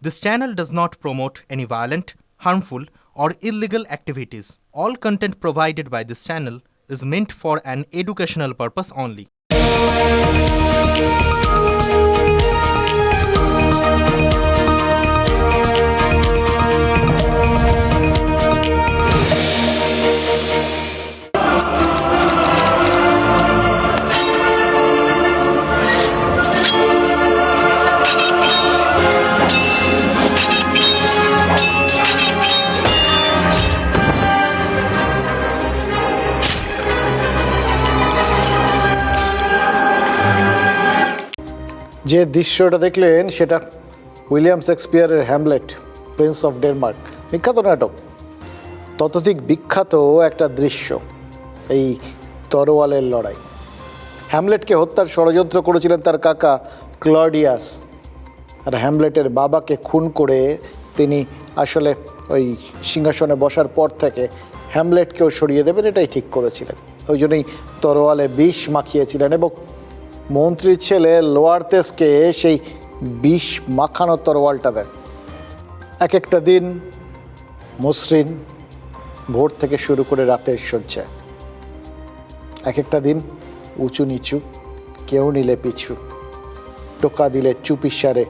This channel does not promote any violent, harmful, or illegal activities. All content provided by this channel is meant for an educational purpose only. যে দৃশ্যটা দেখলেন সেটা William শেক্সপিয়ারের Hamlet, prince of Denmark, বিখ্যাত নাটক। ততোধিক বিখ্যাত একটা দৃশ্য এই তরোয়ালের লড়াই। হ্যামলেটকে হত্যার ষড়যন্ত্র করেছিলেন তার কাকা ক্লডিয়াস, আর হ্যামলেটের বাবাকে খুন করে তিনি আসলে ওই সিংহাসনে বসার পর থেকে হ্যামলেটকেও সরিয়ে দেবেন এটাই ঠিক করেছিলেন। ওই জন্যই তরোয়ালে বিষ মাখিয়েছিলেন এবং মন্ত্রীর ছেলে লোয়ারতেসকে সেই বিষ মাখানো তরোয়ালটা দেন। এক একটা দিন মসৃণ, ভোর থেকে শুরু করে রাতের শয্যায়। এক একটা দিন উঁচু নিচু, কেউ নিলে পিছু, টোকা দিলে চুপিসারে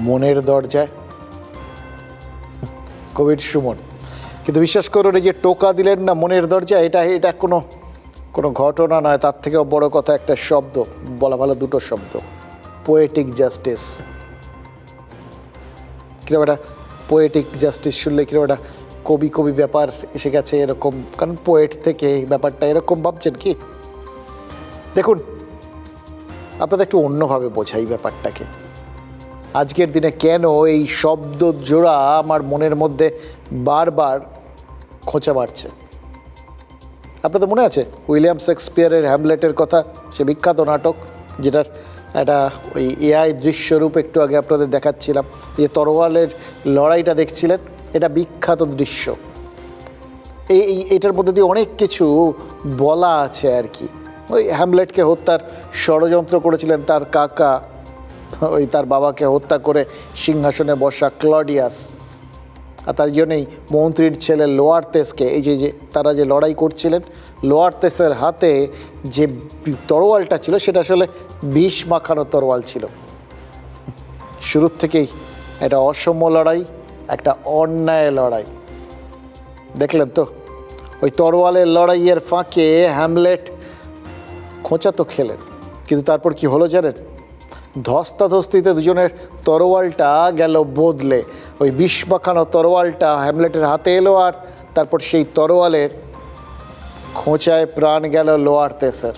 মনের দরজায়। কবির সুমন। কিন্তু বিশ্বাস করুন, এই যে টোকা দিলেন না মনের দরজায়, এটা কোনো ঘটনা নয়, তার থেকেও বড় কথা একটা শব্দ, বলা ভালো দুটো শব্দ, পোয়েটিক জাস্টিস। কিরকম একটা পোয়েটিক জাস্টিস শুনলে কিরকম একটা কবি ব্যাপার এসে গেছে এরকম, কারণ পোয়েট থেকে এই ব্যাপারটা এরকম ভাবছেন কি? দেখুন, আপনাদের একটু অন্যভাবে বোঝাই ব্যাপারটাকে। আজকের দিনে কেন এই শব্দ জোড়া আমার মনের মধ্যে বারবার খোঁচা মারছে। আপনাদের মনে আছে উইলিয়াম শেক্সপিয়ারের হ্যামলেটের কথা, সে বিখ্যাত নাটক যেটার একটা ওই এআই দৃশ্যরূপ একটু আগে আপনাদের দেখাচ্ছিলাম। এই তরোয়ালের লড়াইটা দেখছিলেন, এটা বিখ্যাত দৃশ্য। এটার মধ্যে দিয়ে অনেক কিছু বলা আছে আর কি। ওই হ্যামলেটকে হত্যার ষড়যন্ত্র করেছিলেন তার কাকা, ওই তার বাবাকে হত্যা করে সিংহাসনে বসা ক্লডিয়াস, আর তার জন্যই মন্ত্রীর ছেলে লোয়ারতেসকে, এই যে তারা যে লড়াই করছিলেন, লোয়ারতেসের হাতে যে তরোয়ালটা ছিল সেটা আসলে বিষ মাখানো তরোয়াল ছিল। শুরুর থেকেই এটা অসম্য লড়াই, একটা অন্যায় লড়াই। দেখলেন তো, ওই তরোয়ালের লড়াইয়ের ফাঁকে হ্যামলেট খোঁচা তো খেলেন, কিন্তু তারপর কি হলো জানেন? ধস্তাধস্তিতে দুজনের তরোয়ালটা গেল বদলে। ওই বিষ মাখানো তরোয়ালটা হ্যামলেটের হাতে এলো, আর তারপর সেই তরোয়ালের খোঁচায় প্রাণ গেল লোয়ারতেসের।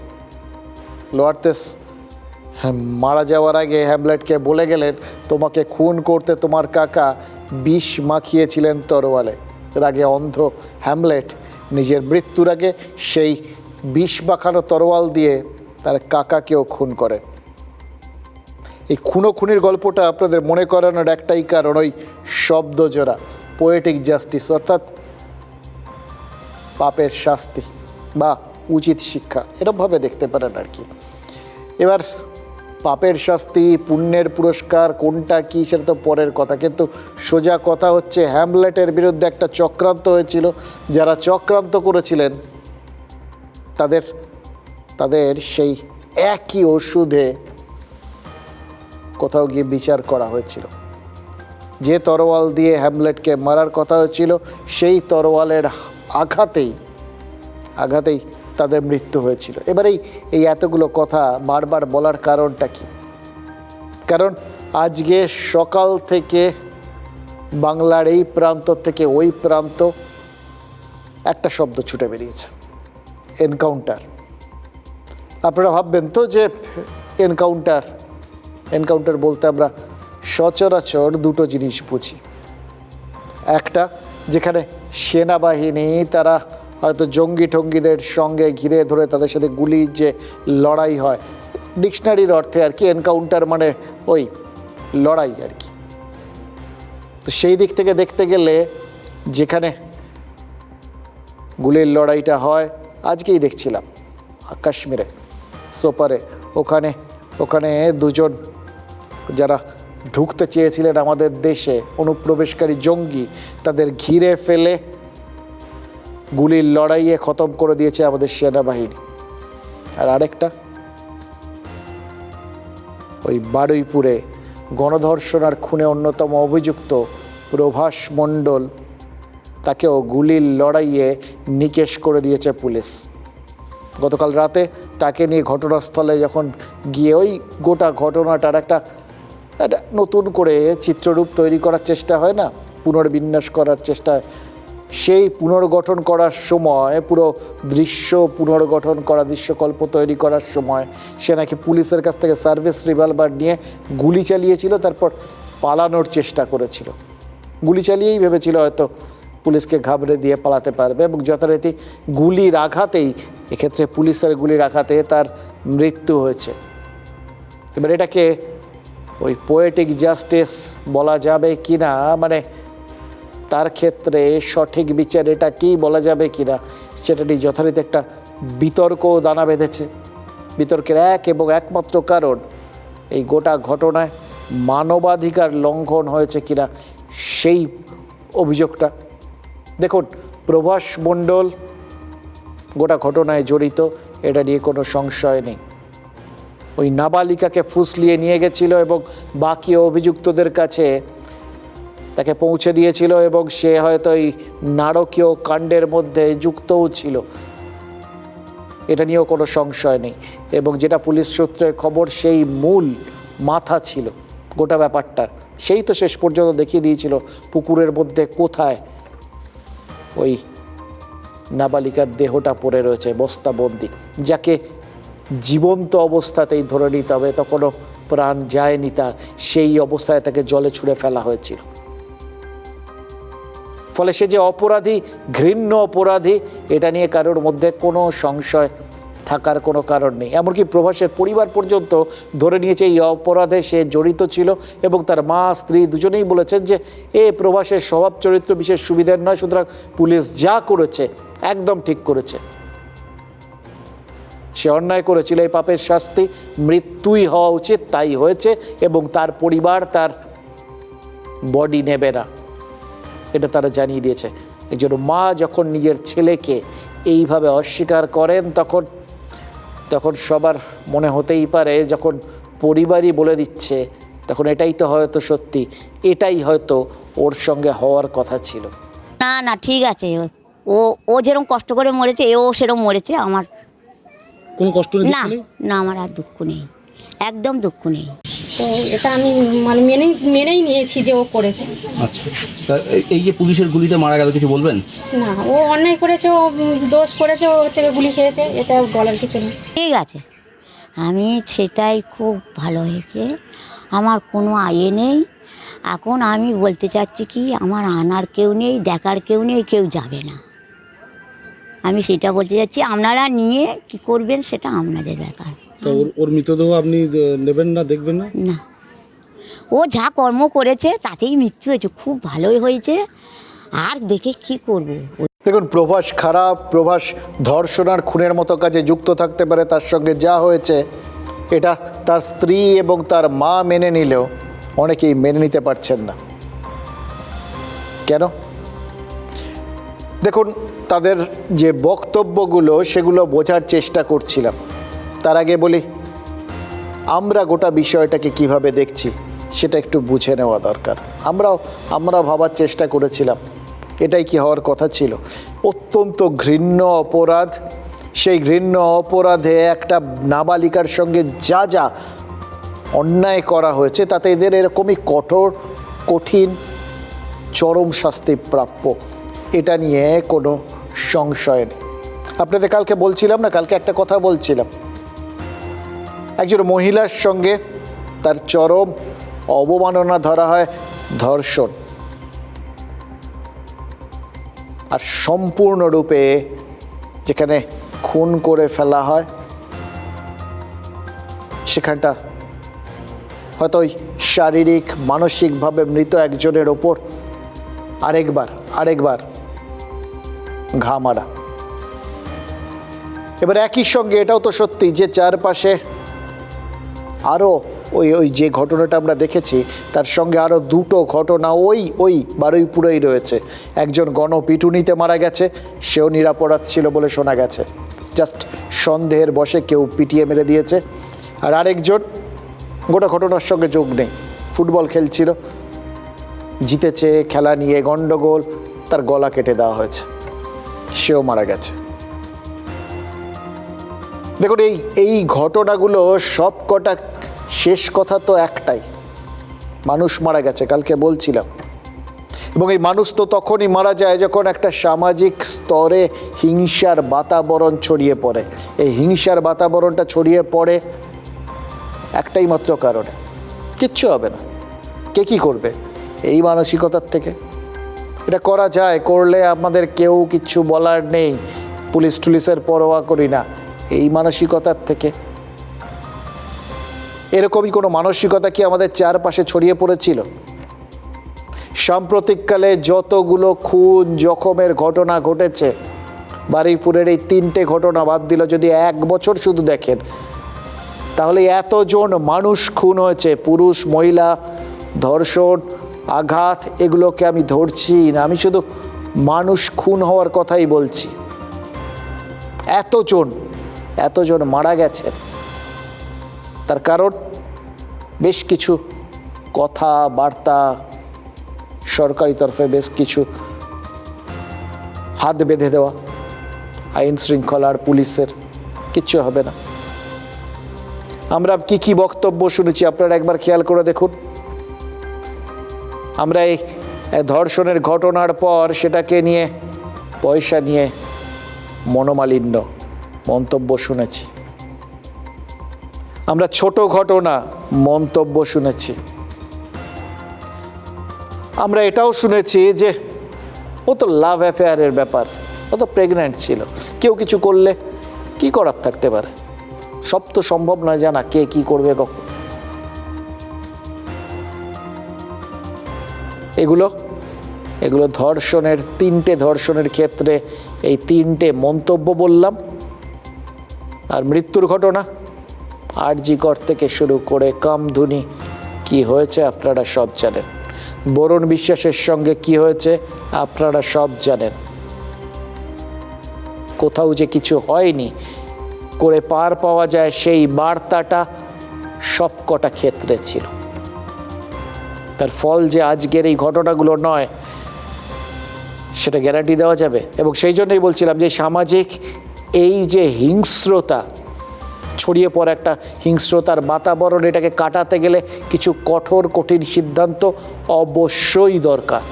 লোয়ারতেস মারা যাওয়ার আগে হ্যামলেটকে বলে গেলেন, তোমাকে খুন করতে তোমার কাকা বিষ মাখিয়েছিলেন তরোয়ালে। এর আগে অন্ধ হ্যামলেট নিজের মৃত্যুর আগে সেই বিষ মাখানো তরোয়াল দিয়ে তার কাকাকেও খুন করে। এই খুনির গল্পটা আপনাদের মনে করানোর একটাই কারণ, ওই শব্দ জোড়া, পোয়েটিক জাস্টিস, অর্থাৎ পাপের শাস্তি বা উচিত শিক্ষা, এরকমভাবে দেখতে পারেন আর কি। এবার পাপের শাস্তি, পুণ্যের পুরস্কার, কোনটা কি সেটা তো পরের কথা, কিন্তু সোজা কথা হচ্ছে হ্যামলেটের বিরুদ্ধে একটা চক্রান্ত হয়েছিল। যারা চক্রান্ত করেছিলেন তাদের সেই একই ওষুধে কোথাও গিয়ে বিচার করা হয়েছিল। যে তরোয়াল দিয়ে হ্যামলেটকে মারার কথা হয়েছিল, সেই তরোয়ালের আঘাতেই তাদের মৃত্যু হয়েছিল। এবার এই এতগুলো কথা বারবার বলার কারণটা কি? কারণ আজকে সকাল থেকে বাংলার এই প্রান্ত থেকে ওই প্রান্ত একটা শব্দ ছুটে বেরিয়েছে, এনকাউন্টার। আপনারা ভাববেন তো যে এনকাউন্টার বলতে আমরা সচরাচর দুটো জিনিস বুঝি। একটা, যেখানে সেনাবাহিনী তারা হয়তো জঙ্গিদের সঙ্গে ঘিরে ধরে তাদের সাথে গুলির যে লড়াই হয়, ডিকশনারির অর্থে আর কি এনকাউন্টার মানে ওই লড়াই আর কি। তো সেই দিক থেকে দেখতে গেলে যেখানে গুলির লড়াইটা হয়, আজকেই দেখছিলাম কাশ্মীরে সোপারে, ওখানে দুজন যারা ঢুকতে চেয়েছিলেন আমাদের দেশে অনুপ্রবেশকারী জঙ্গি, তাদের ঘিরে ফেলে গুলির লড়াইয়ে খতম করে দিয়েছে আমাদের সেনাবাহিনী। আর আরেকটা, ওই বারুইপুরে গণধর্ষণ আর খুনে অন্যতম অভিযুক্ত প্রভাস মণ্ডল, তাকেও গুলির লড়াইয়ে নিকেশ করে দিয়েছে পুলিশ। গতকাল রাতে তাকে নিয়ে ঘটনাস্থলে যখন গিয়ে ওই গোটা ঘটনাটার একটা নতুন করে চিত্ররূপ তৈরি করার চেষ্টা হয় না, পুনর্বিন্যাস করার চেষ্টা, সেই পুনর্গঠন করার সময়, পুরো দৃশ্য পুনর্গঠন করা, দৃশ্যকল্প তৈরি করার সময় সে নাকি পুলিশের কাছ থেকে সার্ভিস রিভলভার নিয়ে গুলি চালিয়েছিল, তারপর পালানোর চেষ্টা করেছিল। গুলি চালিয়েই ভেবেছিল হয়তো পুলিশকে ঘাবড়ে দিয়ে পালাতে পারবে, এবং যথারীতি গুলির আঘাতেই, এক্ষেত্রে পুলিশের গুলির আঘাতে তার মৃত্যু হয়েছে। এবার এটাকে ওই পোয়েটিক জাস্টিস বলা যাবে কি না, মানে তার ক্ষেত্রে সঠিক বিচার এটা কি বলা যাবে কি না, সেটা নিয়ে যথারীতি একটা বিতর্ক দানা বেঁধেছে। বিতর্কের এক এবং একমাত্র কারণ এই গোটা ঘটনায় মানবাধিকার লঙ্ঘন হয়েছে কিনা সেই অভিযোগটা। দেখুন, প্রভাস মণ্ডল গোটা ঘটনায় জড়িত, এটা নিয়ে কোনো সংশয় নেই। ওই নাবালিকাকে ফুসলিয়ে নিয়ে গেছিল এবং বাকি অভিযুক্তদের কাছে তাকে পৌঁছে দিয়েছিল, এবং সে হয়তো এই নারকীয় কাণ্ডের মধ্যে যুক্তও ছিল, এটা নিয়েও কোনো সংশয় নেই। এবং যেটা পুলিশ সূত্রের খবর, সেই মূল মাথা ছিল গোটা ব্যাপারটার, সেই তো শেষ পর্যন্ত দেখিয়ে দিয়েছিল পুকুরের মধ্যে কোথায় ওই নাবালিকার দেহটা পড়ে রয়েছে বস্তাবন্দি, যাকে জীবন্ত অবস্থাতেই ধরে নিতে হবে, তখনও প্রাণ যায়নি তার, সেই অবস্থায় তাকে জলে ছুঁড়ে ফেলা হয়েছিল। ফলে সে যে অপরাধী, ঘৃণ্য অপরাধী, এটা নিয়ে কারোর মধ্যে কোনো সংশয় থাকার কোনো কারণ নেই। এমনকি প্রভাসের পরিবার পর্যন্ত ধরে নিয়েছে এই অপরাধে সে জড়িত ছিল, এবং তার মা, স্ত্রী দুজনেই বলেছেন যে প্রভাসের স্বভাব চরিত্র বিশেষ সুবিধার নয়, সুতরাং পুলিশ যা করেছে একদম ঠিক করেছে। সে অন্যায় করেছিল, এই পাপের শাস্তি মৃত্যুই হওয়া উচিত, তাই হয়েছে, এবং তার পরিবার তার বডি নেবে না, এটা তারা জানিয়ে দিয়েছে। একজন মা যখন নিজের ছেলেকে এইভাবে অস্বীকার করেন, তখন সবার মনে হতেই পারে, যখন পরিবারই বলে দিচ্ছে, তখন এটাই তো হয়তো সত্যি, এটাই হয়তো ওর সঙ্গে হওয়ার কথা ছিল। না না, ঠিক আছে, ও যেরকম কষ্ট করে মরেছে, এও সেরকম মরেছে। আমার কোনো কষ্ট নেই? না না, আমার আর দুঃখ নেই, একদম দুঃখ নেই। তো এটা আমি মানে মেনেই নিয়েছি যে ও করেছে। আচ্ছা, তা এই যে পুলিশের গুলিতে মারা গেল, কিছু বলবেন? না, ও অন্যায় করেছে, ও দোষ করেছে, ও হচ্ছে গুলি খেয়েছে, এটা বলার কিছু নেই। ঠিক আছে, আমি সেটাই খুব ভালো হয়েছে, আমার কোনো আয়ে নেই। এখন আমি বলতে চাচ্ছি কি, আমার আনার কেউ নেই, দেখার কেউ নেই, কেউ যাবে না, আমি সেটা বলতে চাচ্ছি। আপনারা নিয়ে কি করবেন সেটা আপনাদের ব্যাপার। তো ওর মৃতদেহ আপনি নেবেন না, দেখবেন না? না, ও যা কর্ম করেছে তাতেই মৃত্যু হয়েছে, খুব ভালোই হয়েছে, আর দেখে কি করব। দেখুন, প্রভাস খারাপ, প্রভাস ধর্ষণ আর খুনের মতো কাজে যুক্ত থাকতে পারে, তার সঙ্গে যা হয়েছে এটা তার স্ত্রী এবং তার মা মেনে নিলেও অনেকেই মেনে নিতে পারছেন না। কেন? দেখুন, তাদের যে বক্তব্যগুলো, সেগুলো বোঝার চেষ্টা করছিলাম। তার আগে বলি, আমরা গোটা বিষয়টাকে কিভাবে দেখছি সেটা একটু বুঝে নেওয়া দরকার। আমরা ভাবার চেষ্টা করেছিলাম এটাই কি হওয়ার কথা ছিল। অত্যন্ত ঘৃণ্য অপরাধ, সেই ঘৃণ্য অপরাধে একটা নাবালিকার সঙ্গে যা যা অন্যায় করা হয়েছে, তাতে এদের এরকমই কঠিন চরম শাস্তি প্রাপ্য, এটা নিয়ে কোনো সংশয় নেই। আপনাদের কালকে বলছিলাম না, কালকে একটা কথা বলছিলাম, একজন মহিলার সঙ্গে তার চরম অবমাননা ধরা হয় ধর্ষণ, আর সম্পূর্ণরূপে যেখানে খুন করে ফেলা হয়, সেখানটা হয়তো ওই শারীরিক মানসিকভাবে মৃত একজনের ওপর আরেকবার ঘা মারা। এবার একই সঙ্গে এটাও তো সত্যি যে চারপাশে আরও ওই যে ঘটনাটা আমরা দেখেছি তার সঙ্গে আরও দুটো ঘটনা ওই বারুইপুরেই রয়েছে। একজন গণপিটুনিতে মারা গেছে, সেও নিরাপরাধ ছিল বলে শোনা গেছে, জাস্ট সন্দেহের বশে কেউ পিটিয়ে মেরে দিয়েছে। আর আরেকজন গোটা ঘটনার সঙ্গে যোগ নেই, ফুটবল খেলছিল, জিতেছে, খেলা নিয়ে গণ্ডগোল, তার গলা কেটে দেওয়া হয়েছে, সেও মারা গেছে। দেখুন এই ঘটনাগুলো সব কটা শেষ কথা তো একটাই, মানুষ মারা গেছে, কালকে বলছিলাম। এবং এই মানুষ তো তখনই মারা যায় যখন একটা সামাজিক স্তরে হিংসার বাতাবরণ ছড়িয়ে পড়ে। এই হিংসার বাতাবরণটা ছড়িয়ে পড়ে একটাই মাত্র কারণে, কিচ্ছু হবে না, কে কী করবে, এই মানসিকতার থেকে। এটা করা যায়, করলে আমাদের কেউ কিচ্ছু বলার নেই, পুলিশ টুলিশের পরোয়া করি না, এই মানসিকতার থেকে। এরকমই কোনো মানসিকতা কি আমাদের চারপাশে ছড়িয়ে পড়েছিল? সাম্প্রতিককালে যতগুলো খুন জখমের ঘটনা ঘটেছে, বারুইপুরের এই 3টে ঘটনা বাদ দিল, যদি 1 বছর শুধু দেখেন, তাহলে এতজন মানুষ খুন হয়েছে, পুরুষ মহিলা, ধর্ষণ, আঘাত, এগুলোকে আমি ধরছি না, আমি শুধু মানুষ খুন হওয়ার কথাই বলছি। এতজন মারা গেছে, তার কারণ বেশ কিছু কথাবার্তা, সরকারি তরফে বেশ কিছু হাত বেঁধে দেওয়া, আইন শৃঙ্খলার পুলিশের, কিচ্ছু হবে না। আমরা কি বক্তব্য শুনেছি আপনারা একবার খেয়াল করে দেখুন। আমরা এই ধর্ষণের ঘটনার পর সেটাকে নিয়ে পয়সা নিয়ে মনোমালিন্য মন্তব্য শুনেছি, আমরা ছোট ঘটনা মন্তব্য শুনেছি, আমরা এটাও শুনেছি যে ও তো লাভ অ্যাফেয়ারের ব্যাপার, ও তো প্রেগন্যান্ট ছিল, কেউ কিছু করলে কি করার থাকতে পারে, সব তো সম্ভব নয় জানা কে কি করবে কখন। এগুলো ধর্ষণের 3টে ধর্ষণের ক্ষেত্রে এই 3টে মন্তব্য বললাম। আর মৃত্যুর ঘটনা আরজি কর থেকে শুরু করে কামধুনি কি হয়েছে আপনারা সব জানেন, বরুণ বিশ্বাসের সঙ্গে কি হয়েছে আপনারা সব জানেন। কোথাও যে কিছু হয়নি করে পার পাওয়া যায় সেই বার্তাটা সব কটা ক্ষেত্রে ছিল। তার ফল যে আজকের এই ঘটনাগুলো নয় সেটা গ্যারান্টি দেওয়া যাবে। এবং সেই জন্যই বলছিলাম যে সামাজিক এই যে হিংস্রতা ছড়িয়ে পড়া, একটা হিংস্রতার বাতাবরণ, এটাকে কাটাতে গেলে কিছু কঠিন সিদ্ধান্ত অবশ্যই দরকার।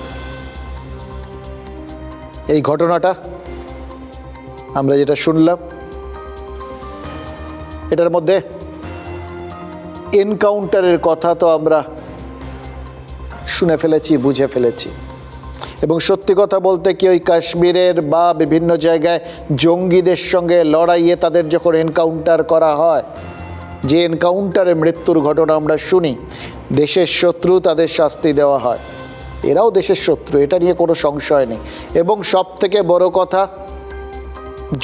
এই ঘটনাটা আমরা যেটা শুনলাম, এটার মধ্যে এনকাউন্টারের কথা তো আমরা শুনে ফেলেছি, বুঝে ফেলেছি। এবং সত্যি কথা বলতে কি, ওই কাশ্মীরের বা বিভিন্ন জায়গায় জঙ্গিদের সঙ্গে লড়াইয়ে তাদের যখন এনকাউন্টার করা হয়, যে এনকাউন্টারে মৃত্যুর ঘটনা আমরা শুনি, দেশের শত্রু তাদের শাস্তি দেওয়া হয়, এরাও দেশের শত্রু, এটা নিয়ে কোনো সংশয় নেই। এবং সব থেকে বড় কথা,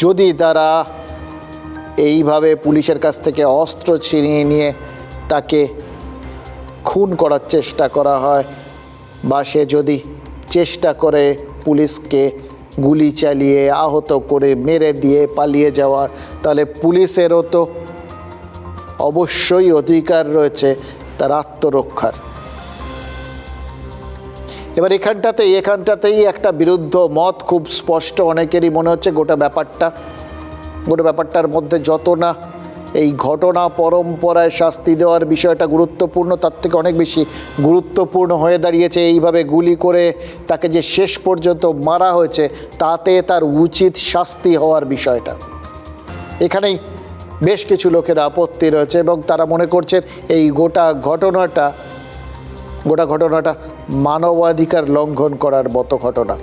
যদি তারা এইভাবে পুলিশের কাছ থেকে অস্ত্র ছিনিয়ে নিয়ে তাকে খুন করার চেষ্টা করা হয়, বা সে যদি চেষ্টা করে পুলিশকে গুলি চালিয়ে আহত করে মেরে দিয়ে পালিয়ে যাওয়ার, তাহলে পুলিশেরও তো অবশ্যই অধিকার রয়েছে তার আত্মরক্ষার। এবার এখানটাতেই একটা বিরুদ্ধ মত খুব স্পষ্ট, অনেকেরই মনে হচ্ছে গোটা ব্যাপারটার মধ্যে যত না এই ঘটনা পরম্পরায় শাস্তি দেওয়ার বিষয়টা গুরুত্বপূর্ণ, তার থেকে অনেক বেশি গুরুত্বপূর্ণ হয়ে দাঁড়িয়েছে এইভাবে গুলি করে তাকে যে শেষ পর্যন্ত মারা হয়েছে, তাতে তার উচিত শাস্তি হওয়ার বিষয়টা। এখানেই বেশ কিছু লোকের আপত্তি রয়েছে এবং তারা মনে করছেন এই গোটা ঘটনাটা মানবাধিকার লঙ্ঘন করার মতো ঘটনা।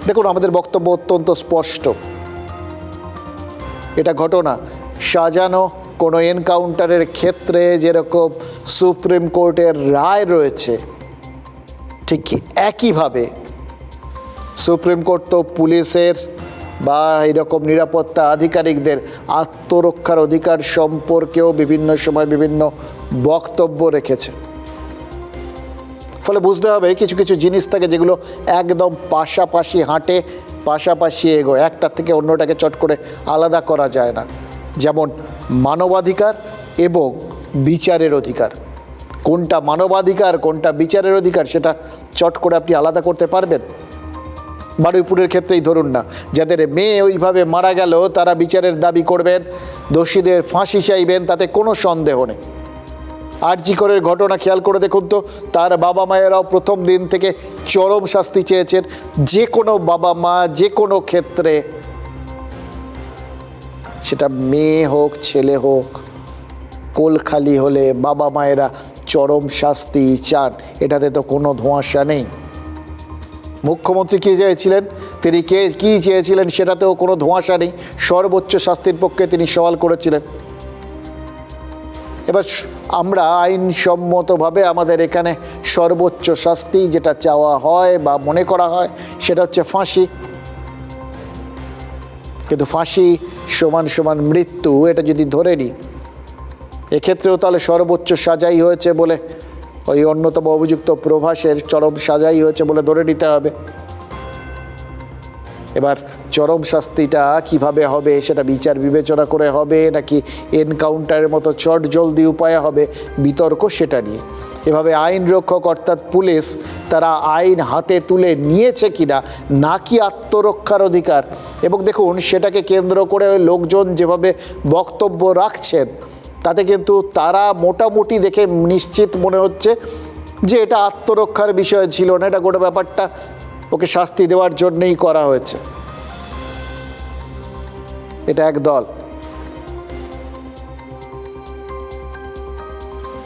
দেখুন, আমাদের বক্তব্য অত্যন্ত স্পষ্ট, এটা ঘটনা সাজানো। কোনো এনকাউন্টারের ক্ষেত্রে যেরকম সুপ্রিম কোর্টের রায় রয়েছে, ঠিক একইভাবে সুপ্রিম কোর্ট তো পুলিশের বা এরকম নিরাপত্তা আধিকারিকদের আত্মরক্ষার অধিকার সম্পর্কেও বিভিন্ন সময় বিভিন্ন বক্তব্য রেখেছে। ফলে বুঝতে হবে কিছু কিছু জিনিস থাকে যেগুলো একদম পাশাপাশি হাঁটে, পাশাপাশি এগোয়, একটার থেকে অন্যটাকে চট করে আলাদা করা যায় না। যেমন মানবাধিকার এবং বিচারের অধিকার, কোনটা মানবাধিকার কোনটা বিচারের অধিকার সেটা চট করে আপনি আলাদা করতে পারবেন? বারুইপুরের ক্ষেত্রেই ধরুন না, যাদের মেয়ে ওইভাবে মারা গেল তারা বিচারের দাবি করবেন, দোষীদের ফাঁসি চাইবেন, তাতে কোনো সন্দেহ নেই। আরজি করের ঘটনা খেয়াল করে দেখুন তো, তার বাবা মায়েরাও প্রথম দিন থেকে চরম শাস্তি চেয়েছেন। যে কোনো বাবা মা যে কোনো ক্ষেত্রে, সেটা মেয়ে হোক ছেলে হোক, কোলখালি হলে বাবা মায়েরা চরম শাস্তি চান, এটাতে তো কোনো ধোঁয়াশা নেই। মুখ্যমন্ত্রী কী চেয়েছিলেন, তিনি কী চেয়েছিলেন সেটাতেও কোনো ধোঁয়াশা নেই, সর্বোচ্চ শাস্তির পক্ষে তিনি সওয়াল করেছিলেন। এবার আমরা আইনসম্মতভাবে আমাদের এখানে সর্বোচ্চ শাস্তি যেটা চাওয়া হয় বা মনে করা হয় সেটা হচ্ছে ফাঁসি, কিন্তু ফাঁসি সমান সমান মৃত্যু, এটা যদি ধরে নিই, এক্ষেত্রেও তাহলে সর্বোচ্চ সাজাই হয়েছে বলে, ওই অন্যতম অভিযুক্ত প্রভাসের চরম সাজাই হয়েছে বলে ধরে নিতে হবে। এবার চরম শাস্তিটা কিভাবে হবে, সেটা বিচার বিবেচনা করে হবে নাকি এনকাউন্টারের মতো চটজলদি উপায়ে হবে, বিতর্ক সেটা নিয়ে। এভাবে আইন রক্ষক অর্থাৎ পুলিশ, তারা আইন হাতে তুলে নিয়েছে কিনা, নাকি আত্মরক্ষার অধিকার, এবং দেখুন সেটাকে কেন্দ্র করে লোকজন যেভাবে বক্তব্য রাখছেন তাতে কিন্তু তারা মোটামুটি দেখে নিশ্চিত মনে হচ্ছে যে এটা আত্মরক্ষার বিষয় ছিল না, এটা গোটা ব্যাপারটা ওকে শাস্তি দেওয়ার জন্যই করা হয়েছে। এটা এক দল,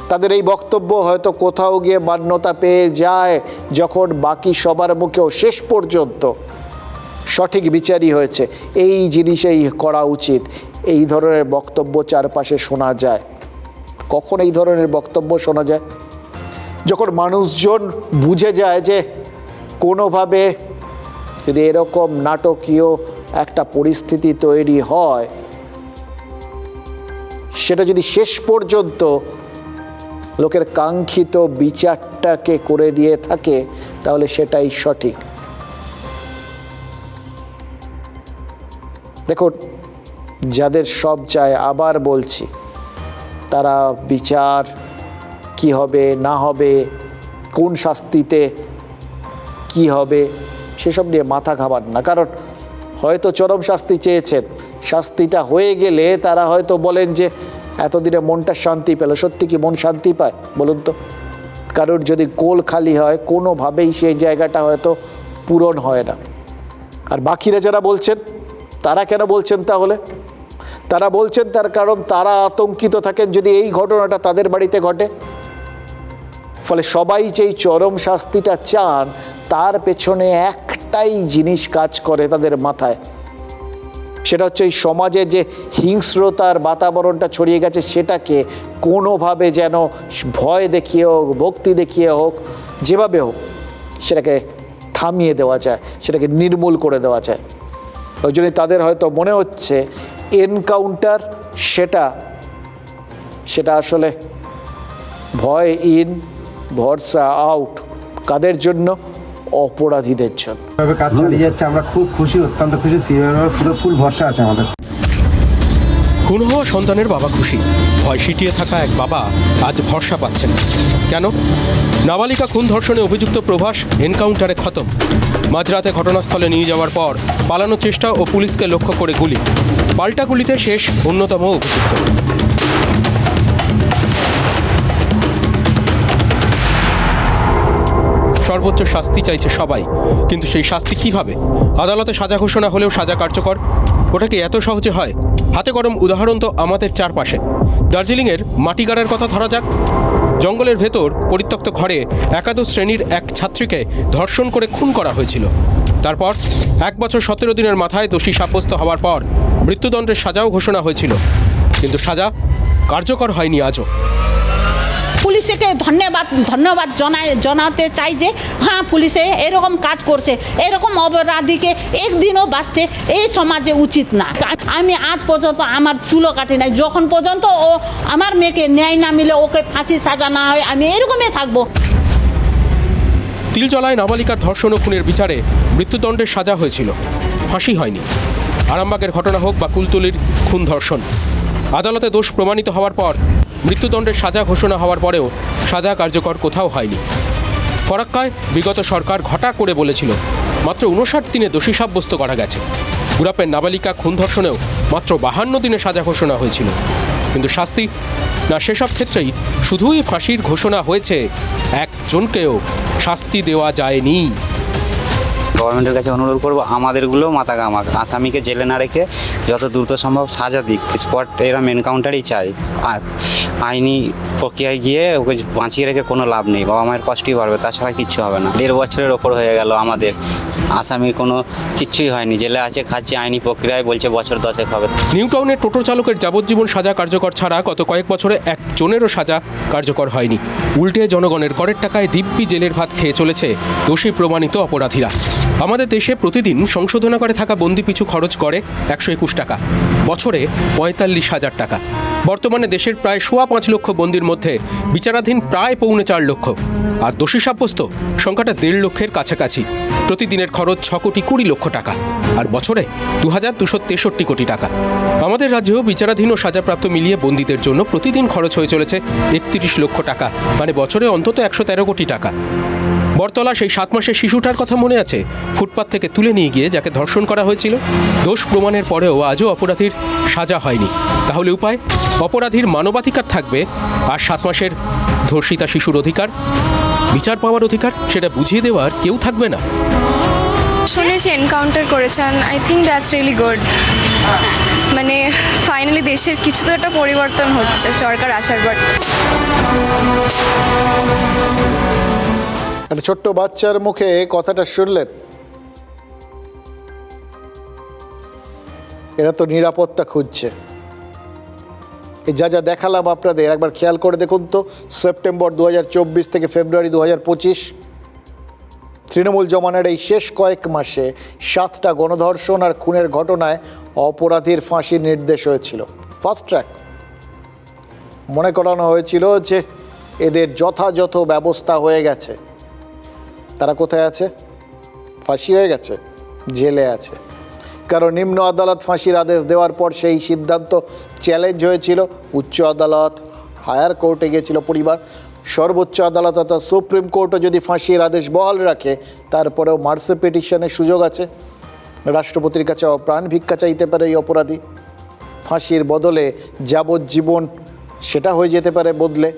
তাদের এই বক্তব্য হয়তো কোথাও গিয়ে মান্যতা পেয়ে যায় যখন বাকি সবার মুখেও শেষ পর্যন্ত সঠিক বিচারই হয়েছে, এই জিনিসেই করা উচিত, এই ধরনের বক্তব্য চারপাশে শোনা যায়। কখন এই ধরনের বক্তব্য শোনা যায়? যখন মানুষজন বুঝে যায় যে কোনোভাবে যদি এরকম নাটকীয় একটা পরিস্থিতি তৈরি হয়, সেটা যদি শেষ পর্যন্ত লোকের কাঙ্ক্ষিত বিচারটাকে করে দিয়ে থাকে তাহলে সেটাই সঠিক। দেখুন, যাদের সব চায়, আবার বলছি, তারা বিচার কি হবে না হবে, কোন শাস্তিতে কি হবে সেসব নিয়ে মাথা ঘামান না। কারণ হয়তো চরম শাস্তি চেয়েছেন, শাস্তিটা হয়ে গেলে তারা হয়তো বলেন যে এতদিনে মনটা শান্তি পেল। সত্যি কি মন শান্তি পায় বলুন তো? কারোর যদি কোল খালি হয় কোনোভাবেই সেই জায়গাটা হয়তো পূরণ হয় না। আর বাকিরা যারা বলছেন তারা কেন বলছেন তাহলে? তারা বলছেন তার কারণ তারা আতঙ্কিত থাকেন যদি এই ঘটনাটা তাদের বাড়িতে ঘটে। ফলে সবাই যেই চরম শাস্তিটা চান তার পেছনে একটাই জিনিস কাজ করে তাদের মাথায়, সেটা হচ্ছে এই সমাজে যে হিংস্রতার বাতাবরণটা ছড়িয়ে গেছে সেটাকে কোনোভাবে যেন ভয় দেখিয়ে হোক, ভক্তি দেখিয়ে হোক, যেভাবে হোক সেটাকে থামিয়ে দেওয়া যায়, সেটাকে নির্মূল করে দেওয়া যায়। ওই জন্যই তাদের হয়তো মনে হচ্ছে এনকাউন্টার সেটা আসলে ভয় ইন ভরসা আউট। কাদের জন্য? অপরাধীদের জন্য। কাজ চালিয়ে যাচ্ছে, আমরা খুব খুশি, অত্যন্ত খুশি, পুরো ফুল ভরসা আছে আমাদের। খুন হওয়া সন্তানের বাবা খুশি, ভয় সিটিয়ে থাকা এক বাবা আজ ভরসা পাচ্ছেন। কেন? নাবালিকা খুন ধর্ষণে অভিযুক্ত প্রভাস এনকাউন্টারে খতম। মাঝরাতে ঘটনাস্থলে নিয়ে যাওয়ার পর পালানোর চেষ্টা ও পুলিশকে লক্ষ্য করে গুলি, পাল্টা গুলিতে শেষ অন্যতম অভিযুক্ত। সর্বোচ্চ শাস্তি চাইছে সবাই, কিন্তু সেই শাস্তি কিভাবে? আদালতে সাজা ঘোষণা হলেও সাজা কার্যকর? ওটা কি এত সহজে হয়? হাতে গরম উদাহরণ তো আমাদের চারপাশে। দার্জিলিংয়ের মাটিগাড়ার কথা ধরা যাক। জঙ্গলের ভেতর পরিত্যক্ত ঘরে একাদশ শ্রেণীর এক ছাত্রীকে ধর্ষণ করে খুন করা হয়েছিল। তারপর 1 বছর 17 দিনের মাথায় দোষী সাব্যস্ত হওয়ার পর মৃত্যুদণ্ডের সাজাও ঘোষণা হয়েছিল, কিন্তু সাজা কার্যকর হয়নি আজও। পুলিশকে ধন্যবাদ জানাতে চাই যে হ্যাঁ পুলিশে এরকম কাজ করছে। এরকম অপরাধীকে একদিনও বাঁচতে এই সমাজে উচিত না। আমি আজ পর্যন্ত আমার চুলও কাটি নাই, যখন পর্যন্ত ও আমার মেয়েকে ন্যায় না মিলে ওকে ফাঁসি সাজা না হয় আমি এরকমই থাকবো। তিলজলায় নাবালিকার ধর্ষণ ও খুনের বিচারে মৃত্যুদণ্ডের সাজা হয়েছিল, ফাঁসি হয়নি। আরামবাগের ঘটনা হোক বা কুলতলির খুন ধর্ষণ, আদালতে দোষ প্রমাণিত হওয়ার পর মৃত্যুদণ্ডের সাজা ঘোষণা হওয়ার পরেও সাজা কার্যকর কোথাও হয়নি। ফরাক্কায় বিগত সরকার ঘটা করে বলেছিল মাত্র 59 দিনে দোষী সাব্যস্ত করা গেছে। গুরাপের নাবালিকা খুন ধর্ষণেও মাত্র 52 দিনে সাজা ঘোষণা হয়েছিল, কিন্তু শাস্তি না। সেসব ক্ষেত্রেই শুধুই ফাঁসির ঘোষণা হয়েছে, একজনকেও শাস্তি দেওয়া যায়নি। গভর্নমেন্টের কাছে অনুরোধ করবো আমাদেরগুলো মাথা ঘামাক, আসামিকে জেলে না রেখে যত দ্রুত সম্ভব সাজা দিক। স্পট এরা এনকাউন্টারই চাই, আর আইনি প্রক্রিয়ায় গিয়ে ওকে বাঁচিয়ে রেখে কোনো লাভ নেই। বাবা মায়ের কষ্টই বাড়বে, তাছাড়া কিচ্ছু হবে না। 1.5 বছরের ওপর হয়ে গেল, আমাদের আসামির কোনো কিচ্ছুই হয়নি, জেলে আছে, খাচ্ছে, আইনি প্রক্রিয়ায় বলছে বছর 10 হবে। নিউ টাউনের টোটো চালকের যাবজ্জীবন সাজা কার্যকর ছাড়া গত কয়েক বছরে একজনেরও সাজা কার্যকর হয়নি। উল্টে জনগণের করের টাকায় দিব্যি জেলের ভাত খেয়ে চলেছে দোষী প্রমাণিত অপরাধীরা। আমাদের দেশে প্রতিদিন সংশোধনাগারে থাকা বন্দি পিছু খরচ করে 121 টাকা, বছরে 45,000 টাকা। বর্তমানে দেশের প্রায় 5.25 লক্ষ বন্দির মধ্যে বিচারাধীন প্রায় 4.25 লক্ষ, আর দোষী সাব্যস্ত সংখ্যাটা 1.5 লক্ষের কাছাকাছি। প্রতিদিনের খরচ 6,20 লক্ষ টাকা, আর বছরে 2,263 কোটি টাকা। আমাদের রাজ্যেও বিচারাধীন ও সাজাপ্রাপ্ত মিলিয়ে বন্দীদের জন্য প্রতিদিন খরচ হয়ে চলেছে 31 লক্ষ টাকা, মানে বছরে অন্তত 113 কোটি টাকা। বরতলা সেই 7 মাসের শিশুটার কথা মনে আছে? ফুটপাত থেকে তুলে নিয়ে গিয়ে যাকে ধর্ষণ করা হয়েছিল। দোষ প্রমাণের পরেও আজও অপরাধীর সাজা হয়নি। তাহলে উপায়? অপরাধীর মানবাধিকার থাকবে, আর 7 মাসের ধর্ষিতা শিশুর অধিকার, বিচার পাওয়ার অধিকার, সেটা বুঝিয়ে দেওয়ার কেউ থাকবে না। শুনেছি এনকাউন্টার করেছেন, I think that's really good. মানে ফাইনালি দেশের কিছু তো একটা পরিবর্তন হচ্ছে সরকার আসার পর। একটা ছোট্ট বাচ্চার মুখে কথাটা শুনলেন, এরা তো নিরাপত্তা খুঁজছে। এই যা যা দেখালাম আপনাদের একবার খেয়াল করে দেখুন তো। সেপ্টেম্বর 2024 থেকে ফেব্রুয়ারি 2025, তৃণমূল জমানার এই শেষ কয়েক মাসে 7টা গণধর্ষণ আর খুনের ঘটনায় অপরাধীর ফাঁসির নির্দেশ হয়েছিল। Fast track. মনে করানো হয়েছিল যে এদের যথাযথ ব্যবস্থা হয়ে গেছে। তারা কোথায় আছে? ফাঁসি হয়ে গেছে, জেলে আছে। কারণ নিম্ন আদালত ফাঁসির আদেশ দেওয়ার পর সেই সিদ্ধান্ত চ্যালেঞ্জ হয়েছিল। উচ্চ আদালত, হায়ার কোর্টে গিয়েছিল পরিবার, সর্বোচ্চ আদালত অর্থাৎ সুপ্রিম কোর্টও যদি ফাঁসির আদেশ বহাল রাখে, তারপরেও মার্সি পিটিশনের সুযোগ আছে। রাষ্ট্রপতির কাছে প্রাণ ভিক্ষা চাইতে পারে এই অপরাধী। ফাঁসির বদলে যাবজ্জীবন সেটা হয়ে যেতে পারে বদলে,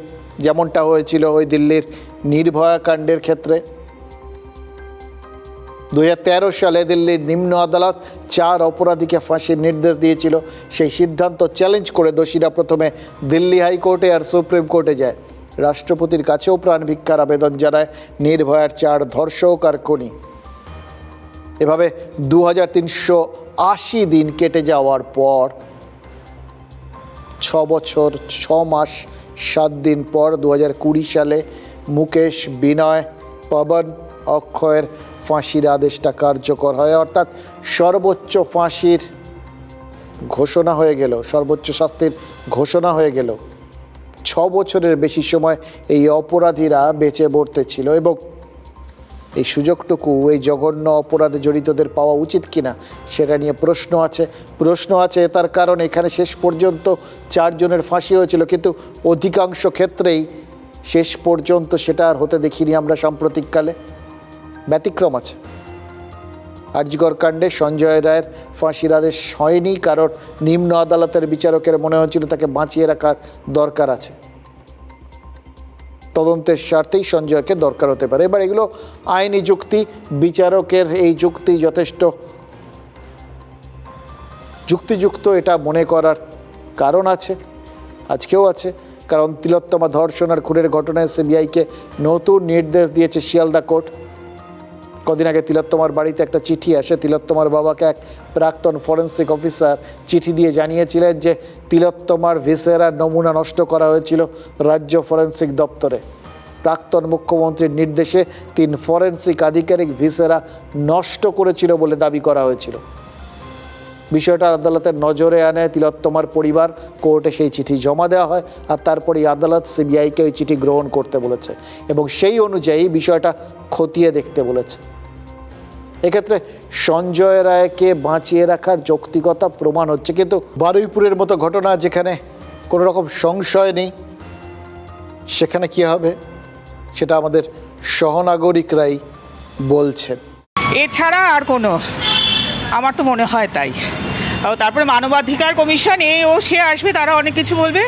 যেমনটা হয়েছিল ওই দিল্লির নির্ভয়া কাণ্ডের ক্ষেত্রে। 2013 সালে দিল্লির নিম্ন আদালত 4 অপরাধীকে ফাঁসির নির্দেশ দিয়েছিল। সেই সিদ্ধান্ত চ্যালেঞ্জ করে দোষীরা প্রথমে দিল্লি হাইকোর্টে আর সুপ্রিম কোর্টে যায়। রাষ্ট্রপতির কাছেও প্রাণ ভিক্ষার আবেদন জানায় নির্ভয়ার 4 ধর্ষক আর খুনি। এভাবে 2380 দিন কেটে যাওয়ার পর 6 বছর 6 মাস 7 দিন পর 2020 সালে মুকেশ, বিনয়, পবন, অক্ষয়ের ফাঁসির আদেশটা কার্যকর হয়, অর্থাৎ সর্বোচ্চ ফাঁসির ঘোষণা হয়ে গেল, সর্বোচ্চ শাস্তির ঘোষণা হয়ে গেল। 6 বছরের বেশি সময় এই অপরাধীরা বেঁচে বর্তে ছিল, এবং এই সুযোগটুকু এই জঘন্য অপরাধে জড়িতদের পাওয়া উচিত কিনা সেটা নিয়ে প্রশ্ন আছে। তার কারণ এখানে শেষ পর্যন্ত 4 জনের ফাঁসি হয়েছিল, কিন্তু অধিকাংশ ক্ষেত্রেই শেষ পর্যন্ত সেটা আর হতে দেখিনি আমরা সাম্প্রতিককালে। ব্যতিক্রম আছে। আরজিকর কাণ্ডে সঞ্জয় রায়ের ফাঁসির আদেশ হয়নি, কারণ নিম্ন আদালতের বিচারকের মনে হচ্ছিল তাকে বাঁচিয়ে রাখার দরকার আছে। তদন্তের স্বার্থেই সঞ্জয়কে দরকার হতে পারে। এবার এগুলো আইনি যুক্তি, বিচারকের এই যুক্তি যথেষ্ট যুক্তিযুক্ত এটা মনে করার কারণ আছে, আজকেও আছে। কারণ তিলোত্তমা ধর্ষণ আর খুনের ঘটনায় সিবিআইকে নতুন নির্দেশ দিয়েছে শিয়ালদা কোর্ট। কদিন আগে তিলোত্তমার বাড়িতে একটা চিঠি আসে। তিলোত্তমার বাবাকে এক প্রাক্তন ফরেন্সিক অফিসার চিঠি দিয়ে জানিয়েছিলেন যে তিলোত্তমার ভিসেরার নমুনা নষ্ট করা হয়েছিল রাজ্য ফরেন্সিক দপ্তরে। প্রাক্তন মুখ্যমন্ত্রীর নির্দেশে 3 ফরেন্সিক আধিকারিক ভিসেরা নষ্ট করেছিল বলে দাবি করা হয়েছিল। বিষয়টা আদালতের নজরে আনে তিলোত্তমার পরিবার, কোর্টে সেই চিঠি জমা দেওয়া হয় আর তারপরেই আদালত সিবিআইকে ওই চিঠি গ্রহণ করতে বলেছে এবং সেই অনুযায়ী বিষয়টা খতিয়ে দেখতে বলেছে। এক্ষেত্রে সঞ্জয় রায়কে বাঁচিয়ে রাখার যৌক্তিকতা প্রমাণ হচ্ছে, কিন্তু বারুইপুরের মতো ঘটনা যেখানে কোনো রকম সংশয় নেই, সেখানে কী হবে সেটা আমাদের সহনাগরিকরাই বলছেন। এছাড়া আর কোনো, আমার তো মনে হয় তাই। তারপরে মানবাধিকার কমিশন সে আসবে, তারা অনেক কিছু বলবে,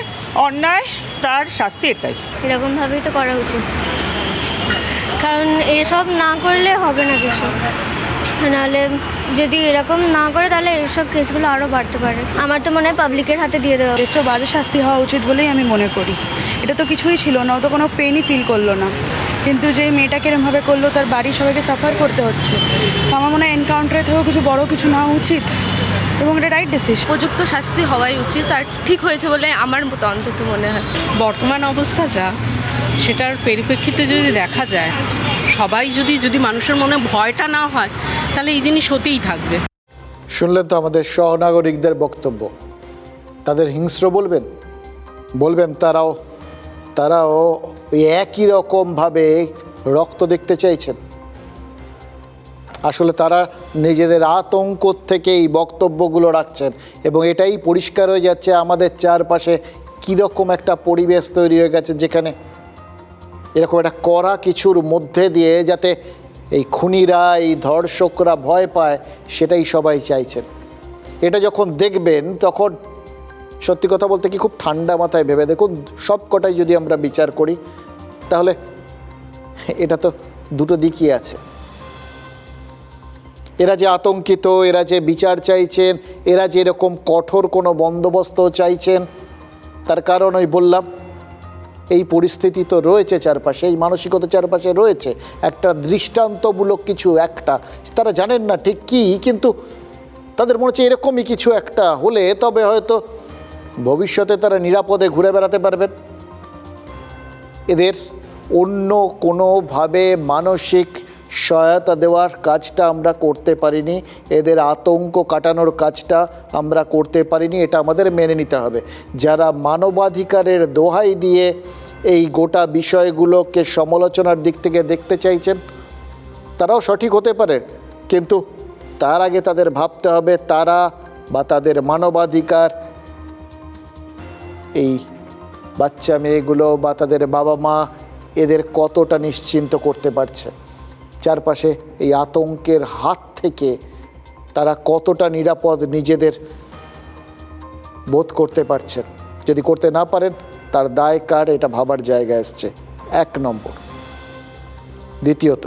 অন্যায় তার শাস্তি এটাই। এরকমভাবেই তো করা উচিত, কারণ এসব না করলে হবে না কিছু। নাহলে যদি এরকম না করে তাহলে এসব কেসগুলো আরও বাড়তে পারে। আমার তো মনে হয় পাবলিকের হাতে দিয়ে দেওয়া। একটু বাজে শাস্তি হওয়া উচিত বলেই আমি মনে করি। এটা তো কিছুই ছিল না, ও তো কোনো পেনই ফিল করলো না, কিন্তু যে মেয়েটাকে এরমভাবে করলো তার বাড়ির সবাইকে সাফার করতে হচ্ছে। আমার মনে হয় এনকাউন্টারের থেকেও কিছু বড় কিছু নেওয়া উচিত এবং এটা রাইট ডিসিশন। উপযুক্ত শাস্তি হওয়াই উচিত, আর ঠিক হয়েছে বলে আমার মতো অন্তত মনে হয়। বর্তমান অবস্থা যা, সেটার পরিপ্রেক্ষিতে যদি দেখা যায়, সবাই যদি মানুষের মনে ভয়টা না হয়, তাহলে এই জিনিস হতেই থাকবে। শুনলেন তো আমাদের সহনাগরিকদের বক্তব্য। তাদের হিংস্র বলবেন তারাও ওই একই রকমভাবে রক্ত দেখতে চাইছেন। আসলে তারা নিজেদের আতঙ্ক থেকে এই বক্তব্যগুলো রাখছেন এবং এটাই পরিষ্কার হয়ে যাচ্ছে আমাদের চারপাশে কীরকম একটা পরিবেশ তৈরি হয়ে গেছে, যেখানে এরকম একটা কড়া কিছুর মধ্যে দিয়ে যাতে এই খুনিরা, এই ধর্ষকরা ভয় পায়, সেটাই সবাই চাইছেন। এটা যখন দেখবেন তখন সত্যি কথা বলতে কি খুব ঠান্ডা মাথায় ভেবে দেখুন, সব কটাই যদি আমরা বিচার করি তাহলে এটা তো দুটো দিকই আছে। এরা যে আতঙ্কিত, এরা যে বিচার চাইছেন, এরা যে এরকম কঠোর কোনো বন্দোবস্ত চাইছেন, তার কারণ ওই বললাম এই পরিস্থিতি তো রয়েছে চারপাশে, এই মানসিকতা চারপাশে রয়েছে। একটা দৃষ্টান্তমূলক কিছু একটা তারা জানেন না ঠিক কী, কিন্তু তাদের মনে হচ্ছে এরকমই কিছু একটা হলে তবে হয়তো ভবিষ্যতে তারা নিরাপদে ঘুরে বেড়াতে পারবেন। এদের অন্য কোনোভাবে মানসিক সহায়তা দেওয়ার কাজটা আমরা করতে পারিনি, এদের আতঙ্ক কাটানোর কাজটা আমরা করতে পারিনি, এটা আমাদের মেনে নিতে হবে। যারা মানবাধিকারের দোহাই দিয়ে এই গোটা বিষয়গুলোকে সমালোচনার দিক থেকে দেখতে চাইছেন, তারাও সঠিক হতে পারে, কিন্তু তার আগে তাদের ভাবতে হবে তারা বা তাদের মানবাধিকার এই বাচ্চা মেয়েগুলো বা তাদের বাবা মা এদের কতটা নিশ্চিন্ত করতে পারছে, চারপাশে এই আতঙ্কের হাত থেকে তারা কতটা নিরাপদ নিজেদের বোধ করতে পারছেন। যদি করতে না পারেন তার দায় কার, এটা ভাবার জায়গা এসছে 1 নম্বর। দ্বিতীয়ত,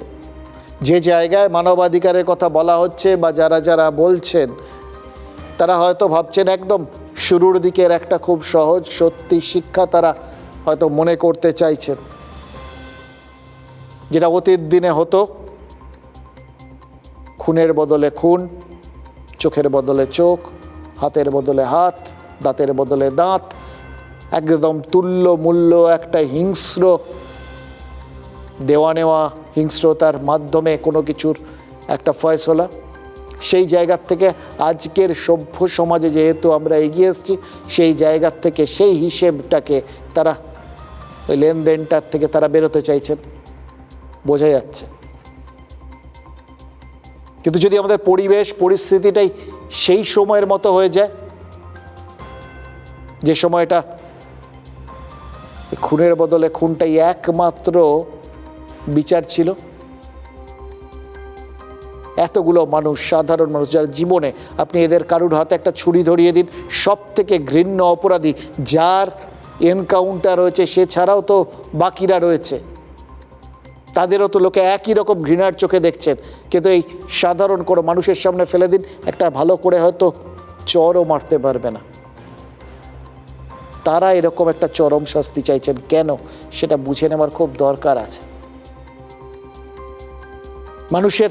যে জায়গায় মানবাধিকারের কথা বলা হচ্ছে বা যারা বলছেন, তারা হয়তো ভাবছেন একদম শুরুর দিকের একটা খুব সহজ সত্যি শিক্ষা তারা হয়তো মনে করতে চাইছেন, যেটা অতীত দিনে হতো, খুনের বদলে খুন, চোখের বদলে চোখ, হাতের বদলে হাত, দাঁতের বদলে দাঁত, একদম তুল্য মূল্য একটা হিংস্র দেওয়া নেওয়া, হিংস্রতার মাধ্যমে কোনো কিছুর একটা ফয়সলা। সেই জায়গার থেকে আজকের সভ্য সমাজে যেহেতু আমরা এগিয়ে এসেছি, সেই জায়গার থেকে সেই হিসেবটাকে তারা, ওই লেনদেনটার থেকে তারা বেরোতে চাইছেন, বোঝা যাচ্ছে। কিন্তু যদি আমাদের পরিবেশ পরিস্থিতিটাই সেই সময়ের মতো হয়ে যায়, যে সময়টা খুনের বদলে খুনটাই একমাত্র বিচার ছিল, এতগুলো মানুষ, সাধারণ মানুষ যার জীবনে আপনি এদের কারুর হাতে একটা ছুরি ধরিয়ে দিন, সব থেকে ঘৃণ্য অপরাধী যার এনকাউন্টার হয়েছে, সে ছাড়াও তো বাকিরা রয়েছে, তাদেরও তো লোকে একই রকম ঘৃণার চোখে দেখছেন, কিন্তু এই সাধারণ কোনো মানুষের সামনে ফেলে দিন, একটা ভালো করে হয়তো চরও মারতে পারবে না। তারা এরকম একটা চরম শাস্তি চাইছেন কেন, সেটা বুঝে নেওয়ার খুব দরকার আছে। মানুষের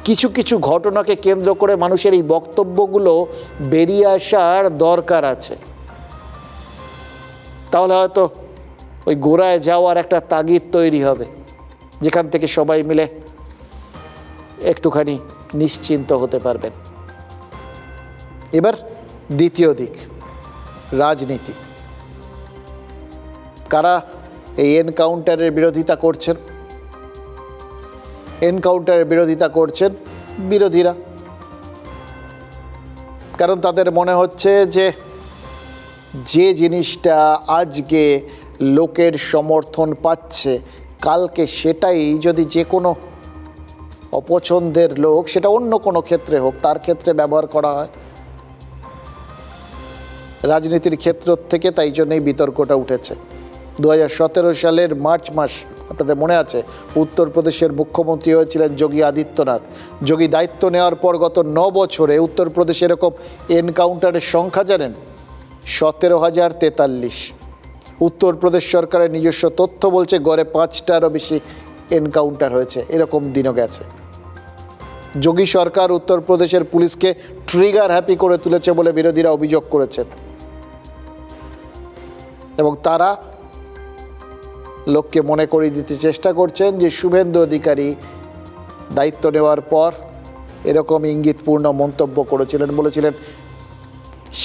কিছু কিছু ঘটনাকে কেন্দ্র করে মানুষের এই বক্তব্যগুলো বেরিয়ে আসার দরকার আছে। তাহলে হয়তো ওই গোড়ায় যাওয়ার একটা তাগিদ তৈরি হবে, যেখান থেকে সবাই মিলে একটুখানি নিশ্চিন্ত হতে পারবেন। এবার দ্বিতীয় দিক, রাজনীতি। কারা এই এনকাউন্টারের বিরোধিতা করছেন? এনকাউন্টারের বিরোধিতা করছেন বিরোধীরা, কারণ তাদের মনে হচ্ছে যে যে জিনিসটা আজকে লোকের সমর্থন পাচ্ছে, কালকে সেটাই যদি যে কোনো অপছন্দের লোক, সেটা অন্য কোনো ক্ষেত্রে হোক, তার ক্ষেত্রে ব্যবহার করা হয়। রাজনীতির ক্ষেত্র থেকে তাই জন্যই বিতর্কটা উঠেছে। 2017 সালের মার্চ মাস, আপনাদের মনে আছে, উত্তরপ্রদেশের মুখ্যমন্ত্রী হয়েছিলেন যোগী আদিত্যনাথ। যোগী দায়িত্ব নেওয়ার পর গত 9 বছরে উত্তরপ্রদেশে এরকম এনকাউন্টারের সংখ্যা জানেন? 17,043। উত্তরপ্রদেশ সরকারের নিজস্ব তথ্য বলছে গড়ে 5টারও বেশি এনকাউন্টার হয়েছে, এরকম দিনও গেছে। যোগী সরকার উত্তরপ্রদেশের পুলিশকে ট্রিগার হ্যাপি করে তুলেছে বলে বিরোধীরা অভিযোগ করেছেন, এবং তারা লোককে মনে করিয়ে দিতে চেষ্টা করছেন যে শুভেন্দু অধিকারী দায়িত্ব নেওয়ার পর এরকম ইঙ্গিতপূর্ণ মন্তব্য করেছিলেন, বলেছিলেন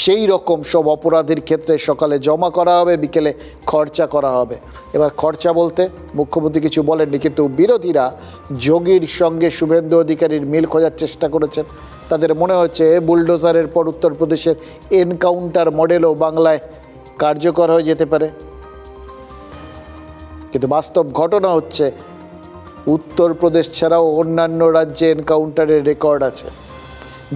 সেই রকম সব অপরাধীর ক্ষেত্রে সকালে জমা করা হবে, বিকেলে খরচা করা হবে। এবার খরচা বলতে মুখ্যমন্ত্রী কিছু বলেননি, কিন্তু বিরোধীরা যোগীর সঙ্গে শুভেন্দু অধিকারীর মিল খোঁজার চেষ্টা করেছেন। তাদের মনে হচ্ছে বুলডোজারের পর উত্তরপ্রদেশের এনকাউন্টার মডেলও বাংলায় কার্যকর হয়ে যেতে পারে। কিন্তু বাস্তব ঘটনা হচ্ছে উত্তরপ্রদেশ ছাড়াও অন্যান্য রাজ্যে এনকাউন্টারের রেকর্ড আছে।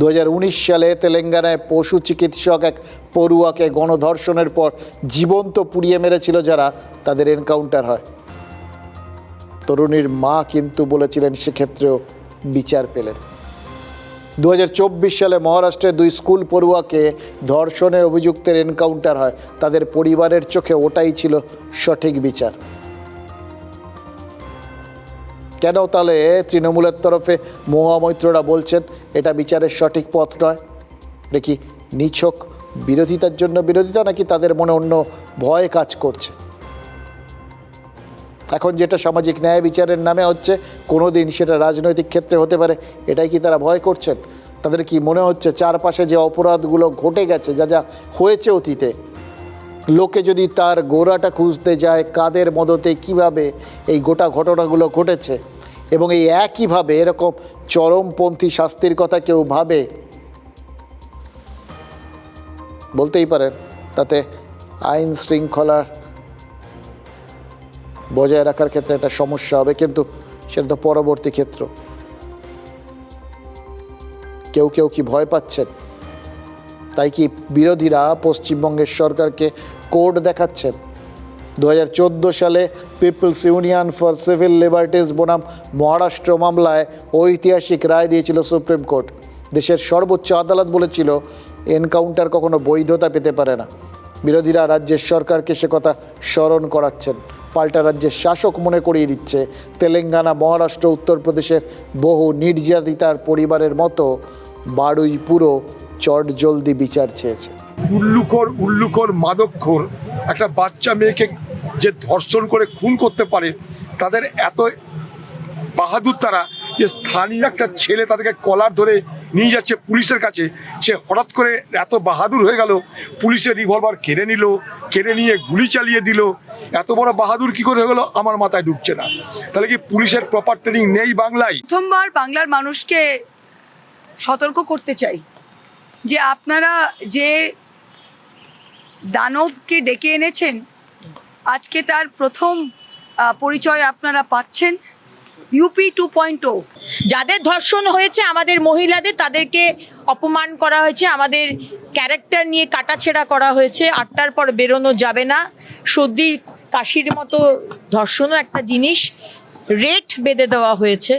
2019 সালে তেলেঙ্গানায় পশু চিকিৎসক এক পড়ুয়াকে গণধর্ষণের পর জীবন্ত পুড়িয়ে মেরেছিল যারা, তাদের এনকাউন্টার হয়। তরুণীর মা কিন্তু বলেছিলেন সেক্ষেত্রেও বিচার পেলেন। 2024 সালে মহারাষ্ট্রের 2 স্কুল পড়ুয়াকে ধর্ষণে অভিযুক্তের এনকাউন্টার হয়। তাদের পরিবারের চোখে ওটাই ছিল সঠিক বিচার। কেন তাহলে তৃণমূলের তরফে মহামৈত্ররা বলছেন এটা বিচারের সঠিক পথ নয়? এটা কি নিছক বিরোধিতার জন্য বিরোধিতা, নাকি তাদের মনে অন্য ভয় কাজ করছে? এখন যেটা সামাজিক ন্যায় বিচারের নামে হচ্ছে, কোনো দিন সেটা রাজনৈতিক ক্ষেত্রে হতে পারে, এটাই কি তারা ভয় করছেন? তাদের কি মনে হচ্ছে চারপাশে যে অপরাধগুলো ঘটে গেছে, যা যা হয়েছে অতীতে, লোকে যদি তার গোড়াটা খুঁজতে যায়, কাদের মদতে কিভাবে এই গোটা ঘটনাগুলো ঘটেছে, এবং এই একইভাবে এরকম চরমপন্থী শাস্তির কথা কেউ ভাবে, বলতেই পারেন তাতে আইন শৃঙ্খলার বজায় রাখার ক্ষেত্রে একটা সমস্যা হবে, কিন্তু সেটা তো পরবর্তী ক্ষেত্র। কেউ কেউ কি ভয় পাচ্ছেন? তাই কি বিরোধীরা পশ্চিমবঙ্গের সরকারকে কোড দেখাচ্ছেন? 2014 সালে people's union for civil liberties বনাম মহারাষ্ট্র মামলায় ঐতিহাসিক রায় দিয়েছিল সুপ্রিম কোর্ট। দেশের সর্বোচ্চ আদালত বলেছিল এনকাউন্টার কখনো বৈধতা পেতে পারে না। বিরোধীরা রাজ্যের সরকারকে সে কথা স্মরণ করাচ্ছেন, পাল্টা রাজ্যের শাসক মনে করিয়ে দিচ্ছে তেলেঙ্গানা, মহারাষ্ট্র, উত্তরপ্রদেশের বহু নির্যাতিতার পরিবারের মতো বারুইপুরও চটজলদি বিচার চেয়েছে। উল্লুখোর মাদকখোর একটা বাচ্চা মেয়েকে যে ধর্ষণ করে খুন করতে পারে, তাদের এত বাহাদুর তারা যে স্থানীয় একটা ছেলে তাদেরকে কলার ধরে নিয়ে যাচ্ছে পুলিশের কাছে, সে হঠাৎ করে এত বাহাদুর হয়ে গেল, পুলিশের রিভলভার কেড়ে নিল, কেড়ে নিয়ে গুলি চালিয়ে দিল। এত বড় বাহাদুর কি করে হয়ে গেল আমার মাথায় ঢুকছে না। তাহলে কি পুলিশের প্রপার ট্রেনিং নেই বাংলায়? প্রথমবার বাংলার মানুষকে সতর্ক করতে চাই যে আপনারা যে দানবকে ডেকে এনেছেন, আজকে তার প্রথম পরিচয় আপনারা পাচ্ছেন। ইউপি 2.0। যাদের ধর্ষণ হয়েছে আমাদের মহিলাদের, তাদেরকে অপমান করা হয়েছে, আমাদের ক্যারেক্টার নিয়ে কাটাছেঁড়া করা হয়েছে। 8টার পর বেরোনো যাবে না, সর্দি কাশির মতো ধর্ষণও একটা জিনিস, রেট বেঁধে দেওয়া হয়েছে,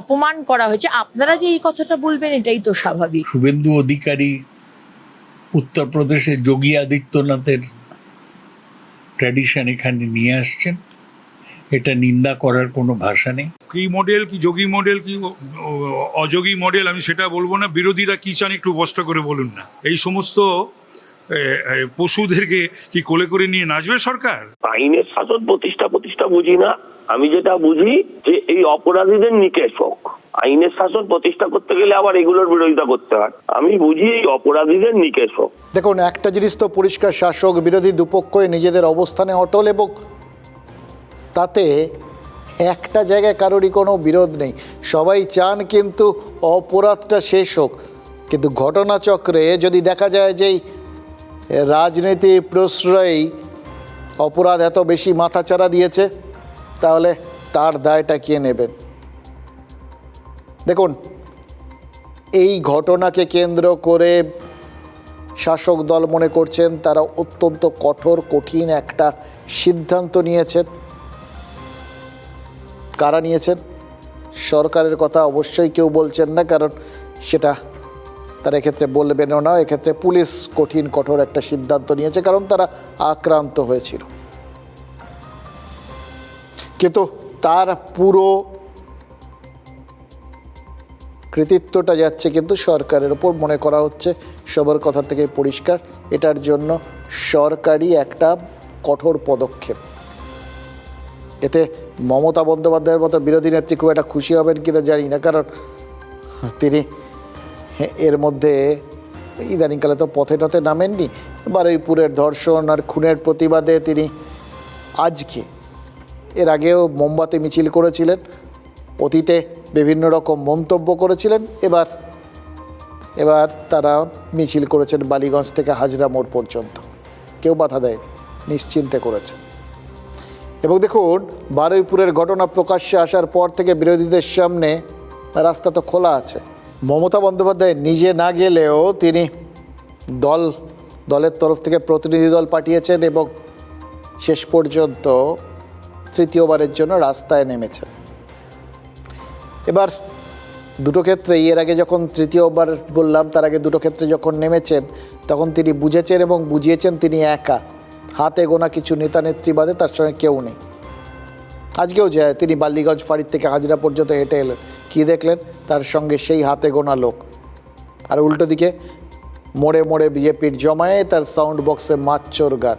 অপমান করা হয়েছে। আপনারা যে এই কথাটা বলবেন এটাই তো স্বাভাবিক। শুভেন্দু অধিকারী উত্তরপ্রদেশে যোগী আদিত্যনাথের ট্র্যাডিশন এখানে নিয়ে আসছেন এটা নিন্দা করার কোনো ভাষা নেই। কি মডেল, কি যোগী মডেল, কি অযোগী মডেল, আমি সেটা বলবো না। বিরোধীরা কি চান একটু স্পষ্ট করে বলুন না। এই সমস্ত পশুদেরকে কি কোলে করে নিয়ে নাচবে সরকার? আইনের শাসন প্রতিষ্ঠা বুঝি না। আমি যেটা বুঝি যে এই অপরাধীদের নিকেশ হোক। আইনের শাসন প্রতিষ্ঠা করতে গেলে আবার এগুলোর বিরোধিতা করতে হয়। আমি বুঝি এই অপরাধীদের নিকেশ হোক। দেখুন, একটা জিনিস তো পরিষ্কার, শাসক বিরোধী দুপক্ষই নিজেদের অবস্থানে অটল এবং তাতে একটা জায়গায় কারোরই কোনো বিরোধ নেই। সবাই চান কিন্তু অপরাধটা শেষ হোক। কিন্তু ঘটনাচক্রে যদি দেখা যায় যে রাজনীতির প্রশ্রয়েই অপরাধ এত বেশি মাথাচাড়া দিয়েছে, তাহলে তার দায়টা কে নেবেন? দেখুন, এই ঘটনাকে কেন্দ্র করে শাসক দল মনে করছেন তারা অত্যন্ত কঠিন একটা সিদ্ধান্ত নিয়েছেন। কারা নিয়েছেন? সরকারের কথা অবশ্যই কেউ বলছেন না, কারণ সেটা তারা এক্ষেত্রে বলবেনও না। এক্ষেত্রে পুলিশ কঠোর একটা সিদ্ধান্ত নিয়েছে, কারণ তারা আক্রান্ত হয়েছিল। কিন্তু তার পুরো কৃতিত্বটা যাচ্ছে কিন্তু সরকারের ওপর। মনে করা হচ্ছে, সবার কথা থেকে পরিষ্কার, এটার জন্য সরকারি একটা কঠোর পদক্ষেপ। এতে মমতা বন্দ্যোপাধ্যায়ের মতো বিরোধী নেত্রী খুব একটা খুশি হবেন কিনা জানি না, কারণ তিনি এর মধ্যে ইদানিংকালে তো পথে টথে নামেননি। বারুইপুরের ধর্ষণ আর খুনের প্রতিবাদে তিনি আজকে, এর আগেও মোমবাতি মিছিল করেছিলেন, অতীতে বিভিন্ন রকম মন্তব্য করেছিলেন, এবার তারা মিছিল করেছেন বালিগঞ্জ থেকে হাজরা মোড় পর্যন্ত। কেউ বাধা দেয়নি, নিশ্চিন্তে করেছে। এবং দেখুন, বারুইপুরের ঘটনা প্রকাশ্যে আসার পর থেকে বিরোধীদের সামনে রাস্তা তো খোলা আছে। মমতা বন্দ্যোপাধ্যায় নিজে না গেলেও তিনি দলের তরফ থেকে প্রতিনিধি দল পাঠিয়েছেন এবং শেষ পর্যন্ত তৃতীয়বারের জন্য রাস্তায় নেমেছেন। এবার দুটো ক্ষেত্রেই, এর আগে যখন তৃতীয়বার বললাম, তার আগে দুটো ক্ষেত্রে যখন নেমেছেন, তখন তিনি বুঝেছেন এবং বুঝিয়েছেন তিনি একা। হাতে গোনা কিছু নেতা নেত্রী বাদে তার সঙ্গে কেউ নেই। আজকেও যায়, তিনি বালিগঞ্জ ফাঁড়ির থেকে হাজরা পর্যন্ত হেঁটে এলেন। কী দেখলেন? তার সঙ্গে সেই হাতে গোনা লোক। আর উল্টো দিকে মোড়ে মোড়ে বিজেপির জমায়ে তার সাউন্ড বক্সে মাচ্চোর গান।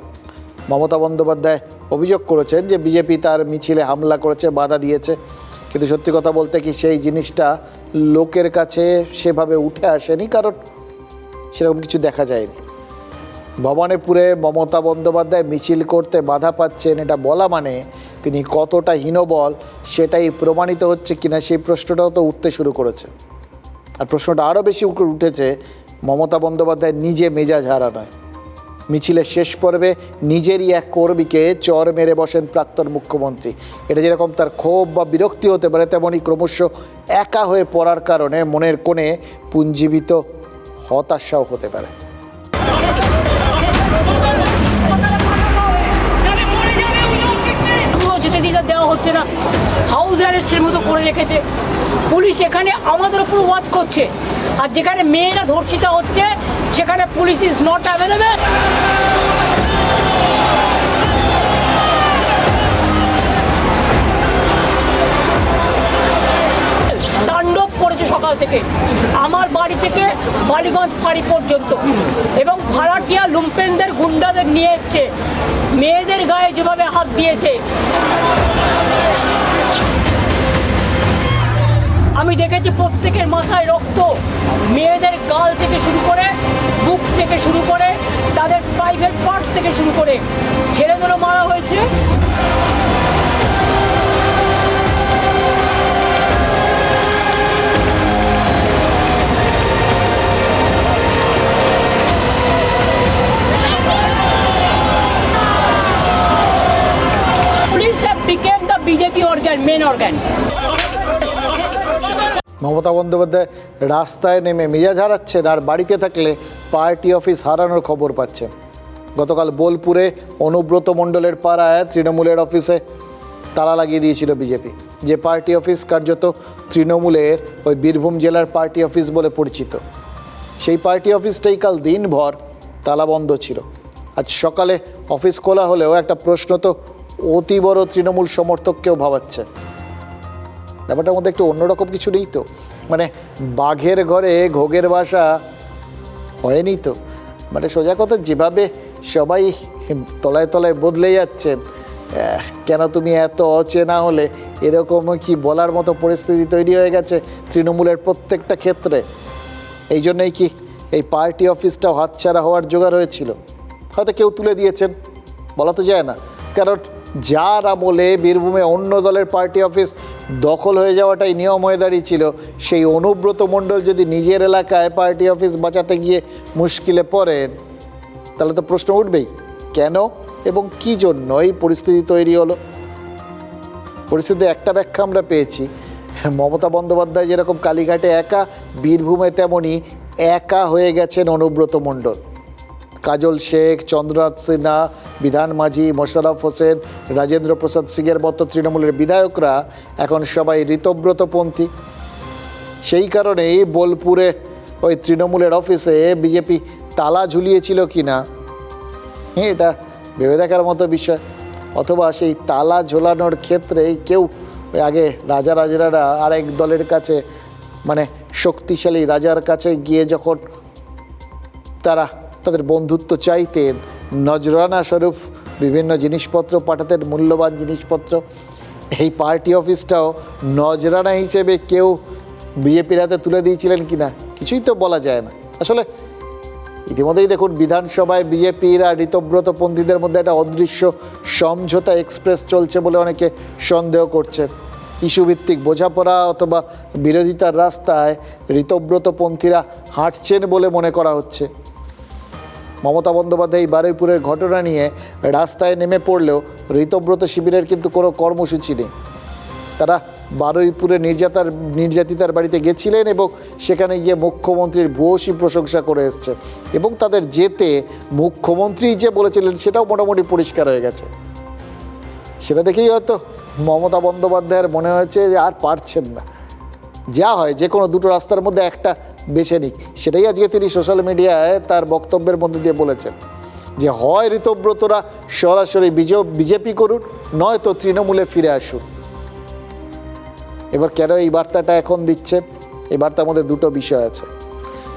মমতা বন্দ্যোপাধ্যায় অভিযোগ করেছেন যে বিজেপি তার মিছিলে হামলা করেছে, বাধা দিয়েছে। কিন্তু সত্যি কথা বলতে কি, সেই জিনিসটা লোকের কাছে সেভাবে উঠে আসেনি, কারণ সেরকম কিছু দেখা যায়নি। ভবানীপুরে মমতা বন্দ্যোপাধ্যায় মিছিল করতে বাধা পাচ্ছেন, এটা বলা মানে তিনি কতটা হীনবল সেটাই প্রমাণিত হচ্ছে কিনা, সেই প্রশ্নটাও তো উঠতে শুরু করেছে। আর প্রশ্নটা আরও বেশি উঠেছে, মমতা বন্দ্যোপাধ্যায় নিজে মেজাজ হারা নয়। মিছিলের শেষ পর্বে নিজেরই এক কর্মীকে চর মেরে বসেন প্রাক্তন মুখ্যমন্ত্রী। এটা যেরকম তার ক্ষোভ বা বিরক্তি হতে পারে, তেমনই ক্রমশ একা হয়ে পড়ার কারণে মনের কোণে পুঞ্জীবিত হতাশাও হতে পারে। দেওয়া হচ্ছে না, হাউস অ্যারেস্টের মতো করে রেখেছে পুলিশ। এখানে আমাদের উপর ওয়াচ করছে, আর যেখানে মেয়েরা ধর্ষিত হচ্ছে সেখানে পুলিশ ইজ নট অ্যাভেলেবেল। তাণ্ডব করেছে সকাল থেকে, আমার বাড়ি থেকে বালিগঞ্জ ফাঁড়ি পর্যন্ত, এবং ভাড়াটিয়া লুম্পেনদের গুন্ডাদের নিয়ে এসছে। মেয়েদের গায়ে যেভাবে হাত দিয়েছে, আমি দেখেছি প্রত্যেকের মাথায় রক্ত, মেয়েদের গাল থেকে শুরু করে, বুক থেকে শুরু করে, তাদের প্রাইভেট পার্টস থেকে শুরু করে ছেলেদেরও মারা হয়েছে। Became the BJP organ, main organ. Mamata Bandyopadhyay রাস্তায় নেমে মেজাজ হারাচ্ছেন, আর বাড়িতে থাকলে পার্টি অফিস হারানোর খবর পাচ্ছেন। গতকাল বোলপুরে অনুব্রত মণ্ডলের পাড়ায় তৃণমূলের অফিসে তালা লাগিয়ে দিয়েছিল বিজেপি, যে পার্টি অফিস কার্যত তৃণমূলের ওই বীরভূম জেলার পার্টি অফিস বলে পরিচিত। সেই পার্টি অফিসটাই কাল দিনভর তালা বন্ধ ছিল। আজ সকালে অফিস খোলা হলেও একটা প্রশ্ন তো অতি বড় তৃণমূল সমর্থককেও ভাবাচ্ছে। ব্যাপারটার মধ্যে একটু অন্যরকম কিছু নেই তো? মানে বাঘের ঘরে ঘোগের বাসা হয়নি তো? মানে সোজা কথা, যেভাবে সবাই তলায় তলায় বদলে যাচ্ছেন, কেন তুমি এত অচেনা হলে, এরকম কি বলার মতো পরিস্থিতি তৈরি হয়ে গেছে তৃণমূলের প্রত্যেকটা ক্ষেত্রে। এই জন্যই কি এই পার্টি অফিসটাও হাতছাড়া হওয়ার জোগাড় হয়েছিল? হয়তো কেউ তুলে দিয়েছেন, বলা তো যায় না। কারণ যার আমলে বীরভূমে অন্য দলের পার্টি অফিস দখল হয়ে যাওয়াটাই নিয়ম হয়ে দাঁড়িয়েছিল, সেই অনুব্রত মণ্ডল যদি নিজের এলাকায় পার্টি অফিস বাঁচাতে গিয়ে মুশকিলে পড়েন, তাহলে তো প্রশ্ন উঠবেই, কেন এবং কী জন্য এই পরিস্থিতি তৈরি হলো। পরিস্থিতি একটা ব্যাখ্যা আমরা পেয়েছি, মমতা বন্দ্যোপাধ্যায় যেরকম কালীঘাটে একা, বীরভূমে তেমনই একা হয়ে গেছেন অনুব্রত মণ্ডল। কাজল শেখ, চন্দ্রনাথ সিনহা, বিধান মাঝি, মোশাররফ হোসেন, রাজেন্দ্র প্রসাদ সিংয়ের মতো তৃণমূলের বিধায়করা এখন সবাই ঋতব্রতপন্থী। সেই কারণেই বোলপুরে ওই তৃণমূলের অফিসে বিজেপি তালা ঝুলিয়েছিল কি না, এটা ভেবে দেখার মতো বিষয়। অথবা সেই তালা ঝোলানোর ক্ষেত্রে কেউ আগে রাজারা আরেক দলের কাছে, মানে শক্তিশালী রাজার কাছে গিয়ে যখন তারা তাদের বন্ধুত্ব চাইতেন, নজরানা স্বরূপ বিভিন্ন জিনিসপত্র পাঠাতেন, মূল্যবান জিনিসপত্র, এই পার্টি অফিসটাও নজরানা হিসেবে কেউ বিজেপির হাতে তুলে দিয়েছিলেন কি না, কিছুই তো বলা যায় না। আসলে ইতিমধ্যেই দেখুন বিধানসভায় বিজেপির আর ঋতব্রতপন্থীদের মধ্যে একটা অদৃশ্য সমঝোতা এক্সপ্রেস চলছে বলে অনেকে সন্দেহ করছেন। ইস্যুভিত্তিক বোঝাপড়া অথবা বিরোধিতার রাস্তায় ঋতব্রতপন্থীরা হাঁটছেন বলে মনে করা হচ্ছে। মমতা বন্দ্যোপাধ্যায় বারুইপুরের ঘটনা নিয়ে রাস্তায় নেমে পড়লেও ঋতব্রত শিবিরের কিন্তু কোনো কর্মসূচি নেই। তারা বারুইপুরে নির্যাতিতার বাড়িতে গেছিলেন এবং সেখানে গিয়ে মুখ্যমন্ত্রীর ভূয়সী প্রশংসা করে এসছে, এবং তাদের যেতে মুখ্যমন্ত্রী যে বলেছিলেন সেটাও মোটামুটি পরিষ্কার হয়ে গেছে। সেটা দেখেই হয়তো মমতা বন্দ্যোপাধ্যায়ের মনে হয়েছে যে আর পারছেন না, যা হয় যে কোনো দুটো রাস্তার মধ্যে একটা বেছে নিক। সেটাই আজকে তিনি সোশ্যাল মিডিয়ায় তার বক্তব্যের মধ্যে দিয়ে বলেছেন যে হয় ঋতব্রতরা সরাসরি বিজেপি করুন, নয়তো তৃণমূলে ফিরে আসুন। এবার কেন এই বার্তাটা এখন দিচ্ছেন, এই বার্তার মধ্যে দুটো বিষয় আছে।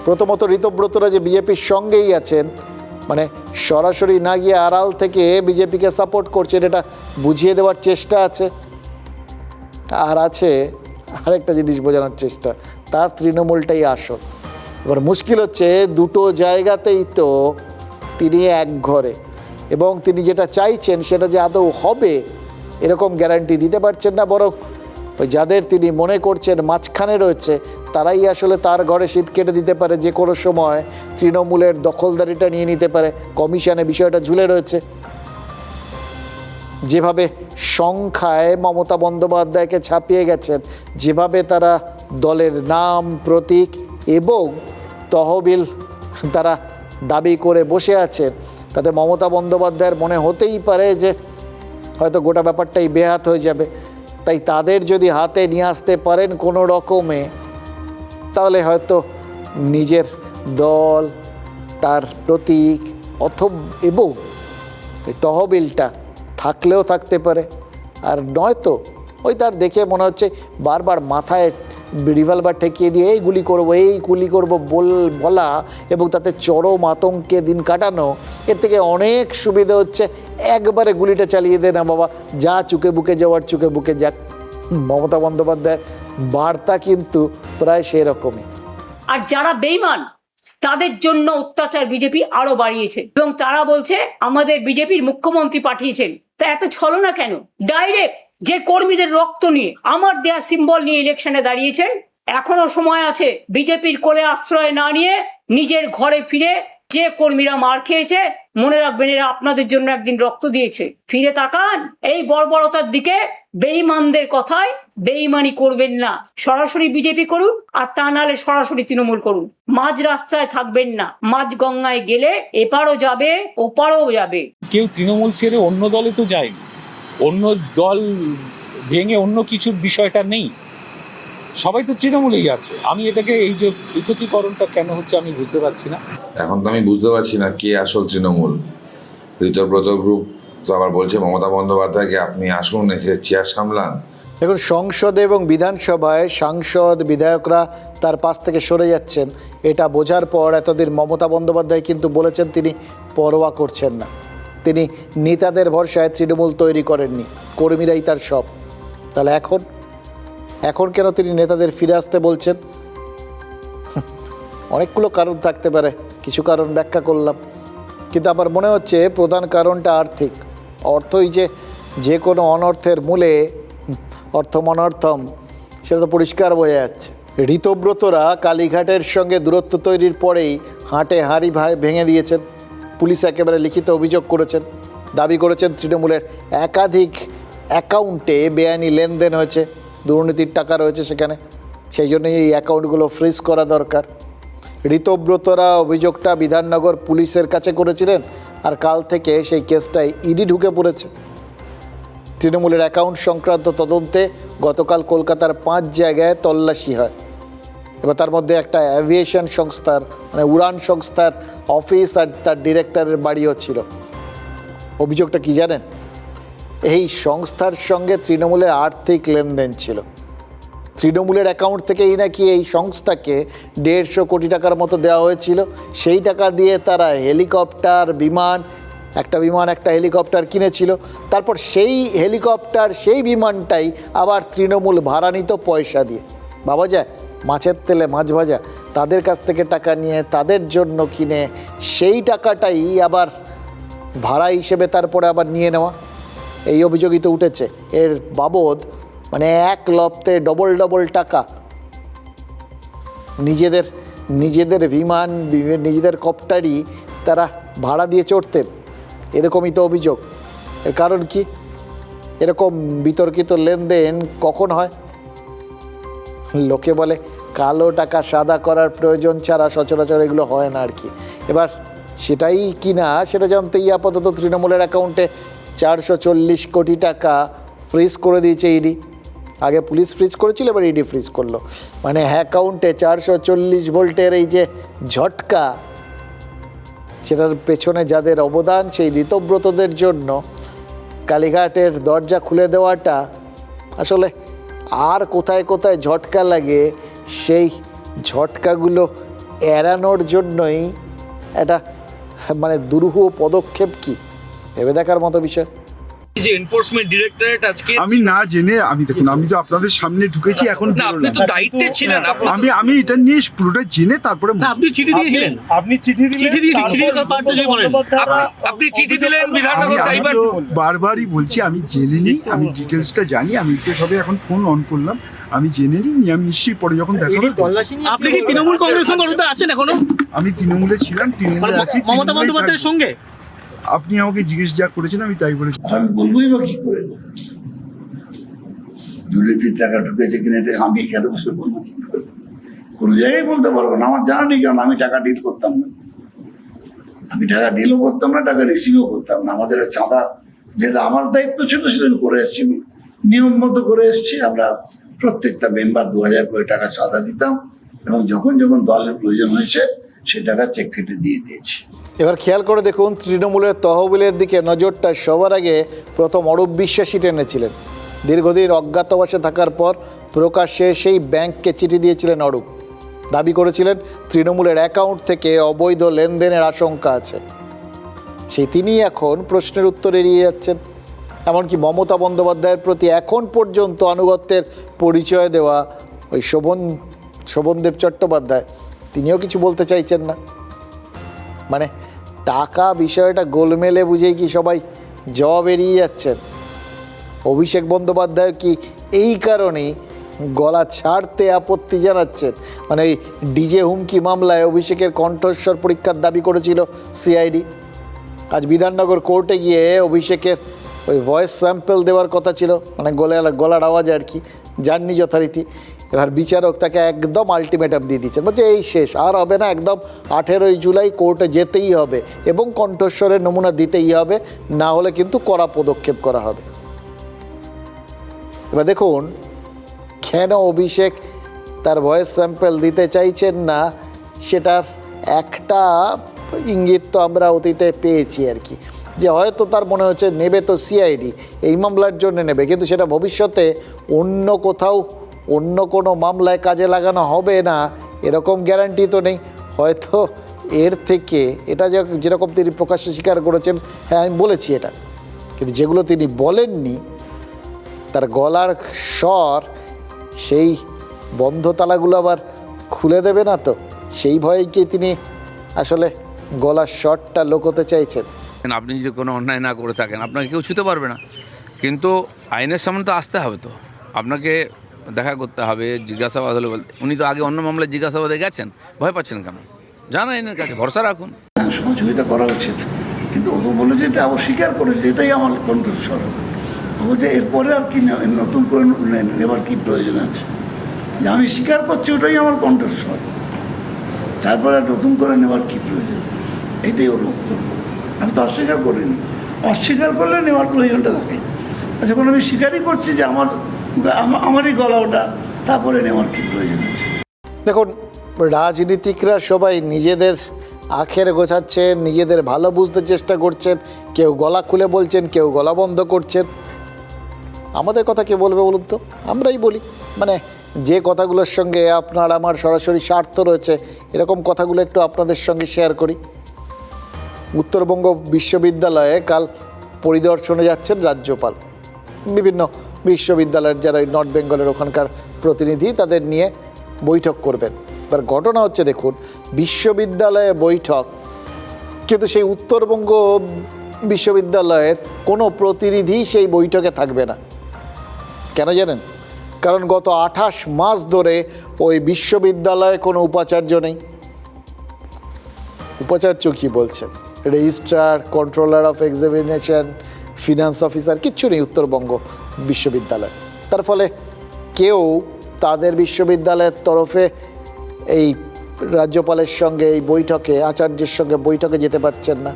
প্রথমত, ঋতব্রতরা যে বিজেপির সঙ্গেই আছেন, মানে সরাসরি না গিয়ে আড়াল থেকে বিজেপিকে সাপোর্ট করছেন, এটা বুঝিয়ে দেওয়ার চেষ্টা আছে। আর আছে আরেকটা জিনিস বোঝানোর চেষ্টা, তার তৃণমূলটাই আসল। এবার মুশকিল হচ্ছে দুটো জায়গাতেই তো তিনি এক ঘরে, এবং তিনি যেটা চাইছেন সেটা যে আদৌ হবে এরকম গ্যারান্টি দিতে পারছেন না, বরং ওই যাদের তিনি মনে করছেন মাঝখানে রয়েছে তারাই আসলে তার ঘরে শীত কেটে দিতে পারে, যে কোনো সময় তৃণমূলের দখলদারিটা নিয়ে নিতে পারে। কমিশনে বিষয়টা ঝুলে রয়েছে। যেভাবে সংখ্যায় মমতা বন্দ্যোপাধ্যায়কে ছাপিয়ে গেছেন, যেভাবে তারা দলের নাম, প্রতীক এবং তহবিল তারা দাবি করে বসে আছেন, তাতে মমতা বন্দ্যোপাধ্যায়ের মনে হতেই পারে যে হয়তো গোটা ব্যাপারটাই বেহাত হয়ে যাবে। তাই তাদের যদি হাতে নিয়ে আসতে পারেন কোনো রকমে, তাহলে হয়তো নিজের দল, তার প্রতীক এবং এই তহবিলটা থাকলেও থাকতে পারে, আর নয়তো ওই তার দেখে মনে হচ্ছে বারবার মাথায় রিভলভার ঠেকিয়ে দিয়ে এই গুলি করবো বলা এবং তাতে চরম আতঙ্কে দিন কাটানো, এর থেকে অনেক সুবিধা হচ্ছে একবারে গুলিটা চালিয়ে দে না বাবা, যা চুকে বুকে যাওয়ার চুকে বুকে যাক। মমতা বন্দ্যোপাধ্যায়ের বার্তা কিন্তু প্রায় সেই রকমই। আর যারা বেঈমান তাদের জন্য অত্যাচার বিজেপি আরো বাড়িয়েছে, এবং তারা বলছে আমাদের বিজেপির মুখ্যমন্ত্রী পাঠিয়েছেন। তা এত ছলনা কেন? ডাইরেক্ট যে কর্মীদের রক্ত নিয়ে, আমার দেয়া সিম্বল নিয়ে ইলেকশনে দাঁড়িয়েছেন, এখনো সময় আছে বিজেপির কোলে আশ্রয় না নিয়ে নিজের ঘরে ফিরে, যে কর্মীরা মার খেয়েছে মনে রাখবেন এরা আপনাদের জন্য একদিন রক্ত দিয়েছে, ফিরে তাকান। এই বর্বরতার দিকে, বেঈমানদের কথায় বেঈমানি করবেন না, সরাসরি বিজেপি করুন, আর তা নাহলে সরাসরি তৃণমূল করুন। মাঝ রাস্তায় থাকবেন না, মাঝ গঙ্গায় গেলে এপারও যাবে ওপারও যাবে। কেউ তৃণমূল ছেড়ে অন্য দলে তো যায়নি, অন্য দল ভেঙে অন্য কিছুর বিষয়টা নেই, সবাই তো তৃণমূলেই আছে। আমি এটাকে এই যে পৃথকীকরণটা কেন হচ্ছে আমি বুঝতে পারছি না। এখন তো আমি বুঝতে পারছি না কে আসল তৃণমূল। ঋতব্রত গ্রুপ তো আবার বলছে মমতা বন্দ্যোপাধ্যায়কে আপনি আসুন এসে চেয়ার সামলান। দেখুন, সংসদে এবং বিধানসভায় সাংসদ বিধায়করা তার পাশ থেকে সরে যাচ্ছেন, এটা বোঝার পর এতদিন মমতা বন্দ্যোপাধ্যায় কিন্তু বলেছেন তিনি পরোয়া করছেন না। তিনি নেতাদের ভরসায় তৃণমূল তৈরি করেননি, কর্মীরাই তার সব। তাহলে এখন কেন তিনি নেতাদের ফিরে আসতে বলছেন? অনেকগুলো কারণ থাকতে পারে, কিছু কারণ ব্যাখ্যা করলাম, কিন্তু আমার মনে হচ্ছে প্রধান কারণটা আর্থিক। অর্থই যে কোনো অনর্থের মূলে অর্থম অনর্থম, সেটা তো পরিষ্কার বোঝা যাচ্ছে। ঋতব্রতরা কালীঘাটের সঙ্গে দূরত্ব তৈরির পরেই হাটে হাঁড়ি ভেঙে দিয়েছেন। পুলিশ একেবারে লিখিত অভিযোগ করেছেন, দাবি করেছেন তৃণমূলের একাধিক অ্যাকাউন্টে বেআইনি লেনদেন হয়েছে, দুর্নীতির টাকা রয়েছে সেখানে, সেই জন্যই এই অ্যাকাউন্টগুলো ফ্রিজ করা দরকার। ঋতব্রতরা অভিযোগটা বিধাননগর পুলিশের কাছে করেছিলেন, আর কাল থেকে সেই কেসটায় ইডি ঢুকে পড়েছে। তৃণমূলের অ্যাকাউন্ট সংক্রান্ত তদন্তে গতকাল কলকাতার 5 জায়গায় তল্লাশি হয়। এবার তার মধ্যে একটা অ্যাভিয়েশন সংস্থার, মানে উড়ান সংস্থার অফিস আর তার ডিরেক্টরের বাড়িও ছিল। অভিযোগটা কি জানেন? এই সংস্থার সঙ্গে তৃণমূলের আর্থিক লেনদেন ছিল। তৃণমূলের অ্যাকাউন্ট থেকেই নাকি এই সংস্থাকে 150 কোটি টাকার মতো দেওয়া হয়েছিল। সেই টাকা দিয়ে তারা হেলিকপ্টার, একটা হেলিকপ্টার কিনেছিল। তারপর সেই হেলিকপ্টার, সেই বিমানটাই আবার তৃণমূল ভাড়া নিত পয়সা দিয়ে। ভাবা যায়, মাছের তেলে মাছ ভাজা, তাদের কাছ থেকে টাকা নিয়ে তাদের জন্য কিনে সেই টাকাটাই আবার ভাড়া হিসেবে তারপরে আবার নিয়ে নেওয়া, এই অভিযোগই তো উঠেছে। এর বাবদ মানে এক লপ্তে ডবল টাকা নিজেদের বিমান, নিজেদের কপ্টারই তারা ভাড়া দিয়ে চড়তেন, এরকমই তো অভিযোগ। এর কারণ কি? এরকম বিতর্কিত লেনদেন কখন হয়? লোকে বলে কালো টাকা সাদা করার প্রয়োজন ছাড়া সচরাচর এগুলো হয় না আর কি। এবার সেটাই কি না সেটা জানতেই আপাতত তৃণমূলের অ্যাকাউন্টে 440 কোটি টাকা ফ্রিজ করে দিয়েছে ইডি। আগে পুলিশ ফ্রিজ করেছিল, এবার ইডি ফ্রিজ করলো। মানে অ্যাকাউন্টে 440 ভোল্টের এই যে ঝটকা, সেটার পেছনে যাদের অবদান, সেই ঋতব্রতদের জন্য কালীঘাটের দরজা খুলে দেওয়াটা আসলে আর কোথায় কোথায় ঝটকা লাগে, সেই ঝটকাগুলো এড়ানোর জন্যই একটা মানে দুরূহ পদক্ষেপ। কি ভেবে দেখার মতো বিষয়। যে এনফোর্সমেন্ট ডিরেক্টরেট আজকে আমি না জেনে, দেখুন আমি তো আপনাদের সামনে ঢুকেছি, এখন আপনি তো দায়িত্বে ছিলেন, আমি এটা নিয়ে পুরোটা জেনে তারপরে। আপনি চিঠি দিয়েছিলেন, আপনি চিঠি দিলেন বিধাননগর সাইবার। বারবারই বলছি আমি জেনে নিই, আমি ডিটেলসটা জানি। আমি তো সবে এখন ফোন অন করলাম, আমি জেনে নিই, আমি নিশ্চয়ই পরে যখন দেখা হবে। আপনি কি তৃণমূল কংগ্রেসের সঙ্গে আছেন এখনো? আমি তৃণমূলে ছিলাম, তৃণমূলে আছি। মমতা বন্দ্যোপাধ্যায়ের সঙ্গে আপনি আমাকে জিজ্ঞেস যা করেছেন আমি তাই বলেছি। আমি বলবোই বা কি করে, দুর্নীতির টাকা ঢুকেছে কিনা এটা আমি কেন বসে বলবো? কি করে কোনো জায়গায় বলতে পারবো না, আমার জানা নেই। কারণ আমি টাকা ডিল করতাম না, আমি টাকা ডিলও করতাম না, টাকা রিসিভও করতাম না। আমাদের চাঁদা যেটা আমার দায়িত্ব ছিল সেটা করে এসছি, নিয়ম মতো করে এসছি। আমরা প্রত্যেকটা মেম্বার 2000 করে টাকা চাঁদা দিতাম, এবং যখন দলের প্রয়োজন হয়েছে সে টাকা চেক কেটে দিয়ে দিয়েছি। এবার খেয়াল করে দেখুন, তৃণমূলের তহবিলের দিকে নজরটা সবার আগে প্রথম অরূপ বিশ্বাসী টেনেছিলেন। দীর্ঘদিন অজ্ঞাতবাসে থাকার পর প্রকাশ্যে সেই ব্যাংককে চিঠি দিয়েছিলেন অরূপ। দাবি করেছিলেন তৃণমূলের অ্যাকাউন্ট থেকে অবৈধ লেনদেনের আশঙ্কা আছে। সেই তিনি এখন প্রশ্নের উত্তর এড়িয়ে যাচ্ছেন। এমনকি মমতা বন্দ্যোপাধ্যায়ের প্রতি এখন পর্যন্ত আনুগত্যের পরিচয় দেওয়া ওই শোভনদেব চট্টোপাধ্যায়, তিনিও কিছু বলতে চাইছেন না। মানে টাকা বিষয়টা গোলমেলে বুঝেই কি সবাই জবাব এড়িয়ে যাচ্ছেন? অভিষেক বন্দ্যোপাধ্যায় কি এই কারণেই গলা ছাড়তে আপত্তি জানাচ্ছেন? মানে এই ডিজে হুমকি মামলায় অভিষেকের কণ্ঠস্বর পরীক্ষার দাবি করেছিল সিআইডি। আজ বিধাননগর কোর্টে গিয়ে অভিষেকের ওই ভয়েস স্যাম্পল দেওয়ার কথা ছিল, মানে গলার আওয়াজ আর কি, যাননি যথারীতি। এবার বিচারক তাকে একদম আলটিমেটাম দিয়ে দিচ্ছেন, বলছে এই শেষ, আর হবে না, একদম 18 জুলাই কোর্টে যেতেই হবে এবং কণ্ঠস্বরের নমুনা দিতেই হবে, না হলে কিন্তু কড়া পদক্ষেপ করা হবে। এবার দেখুন কেন অভিষেক তার ভয়েস স্যাম্পল দিতে চাইছেন না, সেটার একটা ইঙ্গিত তো আমরা অতীতে পেয়েছি আর কি। যে হয়তো তার মনে হচ্ছে নেবে তো সিআইডি, এই মামলার জন্য নেবে, কিন্তু সেটা ভবিষ্যতে অন্য কোথাও অন্য কোনো মামলায় কাজে লাগানো হবে না এরকম গ্যারান্টি তো নেই। হয়তো এর থেকে এটা যেরকম তিনি প্রকাশ্যে স্বীকার করেছেন, হ্যাঁ আমি বলেছি এটা, কিন্তু যেগুলো তিনি বলেননি তার গলার স্বর সেই বন্ধ তালাগুলো আবার খুলে দেবে না তো, সেই ভয়েই তিনি আসলে গলার স্বরটা লুকোতে চাইছেন। আপনি যদি কোনো অন্যায় না করে থাকেন আপনাকে কেউ ছুতে পারবে না, কিন্তু আইনের সামনে তো আসতে হবে, তো আপনাকে দেখা করতে হবে, জিজ্ঞাসাবাদ হলে বলতে। উনি তো আগে অন্য মামলায় জিজ্ঞাসাবাদে গেছেন, ভয় পাচ্ছেন কেন? জান আইনের কাছে ভরসা রাখুন। সহযোগিতা করা উচিত, কিন্তু ও তো বলে যে এটা অস্বীকার করেছে, এটাই আমার কণ্ঠস্বর। বলছে এরপরে আর কি নতুন করে নেবার কি প্রয়োজন আছে, যে আমি স্বীকার করছি ওটাই আমার কণ্ঠস্বর, তারপরে আর নতুন করে নেবার কি প্রয়োজন, এটাই ওর বক্তব্য। আমি তো অস্বীকার করিনি, অস্বীকার করলে নেওয়ার প্রয়োজনটা থাকে। যখন আমি স্বীকারই করছি যে আমারই গলা ওটা, তারপরে নেওয়ার কি প্রয়োজন আছে। দেখুন, রাজনীতিকরা সবাই নিজেদের আখের গোছাচ্ছেন, নিজেদের ভালো বুঝতে চেষ্টা করছেন, কেউ গলা খুলে বলছেন, কেউ গলা বন্ধ করছেন। আমাদের কথা কে বলবে বলুন তো? আমরাই বলি, মানে যে কথাগুলোর সঙ্গে আপনার আমার সরাসরি স্বার্থ রয়েছে এরকম কথাগুলো একটু আপনাদের সঙ্গে শেয়ার করি। উত্তরবঙ্গ বিশ্ববিদ্যালয়ে কাল পরিদর্শনে যাচ্ছেন রাজ্যপাল। বিভিন্ন বিশ্ববিদ্যালয়ের যারা নর্থ বেঙ্গলের ওখানকার প্রতিনিধি তাদের নিয়ে বৈঠক করবেন। এবার ঘটনা হচ্ছে, দেখুন, বিশ্ববিদ্যালয়ে বৈঠক, কিন্তু সেই উত্তরবঙ্গ বিশ্ববিদ্যালয়ের কোনো প্রতিনিধি সেই বৈঠকে থাকবে না। কেন জানেন? কারণ গত 28 মাস ধরে ওই বিশ্ববিদ্যালয়ে কোনো উপাচার্য নেই। উপাচার্য কী বলছেন? Registrar, controller of examination, finance officer, কিচ্ছু নেই উত্তরবঙ্গ বিশ্ববিদ্যালয়। তার ফলে কেউ তাদের বিশ্ববিদ্যালয়ের তরফে এই রাজ্যপালের সঙ্গে এই বৈঠকে, আচার্যের সঙ্গে বৈঠকে যেতে পারছেন না।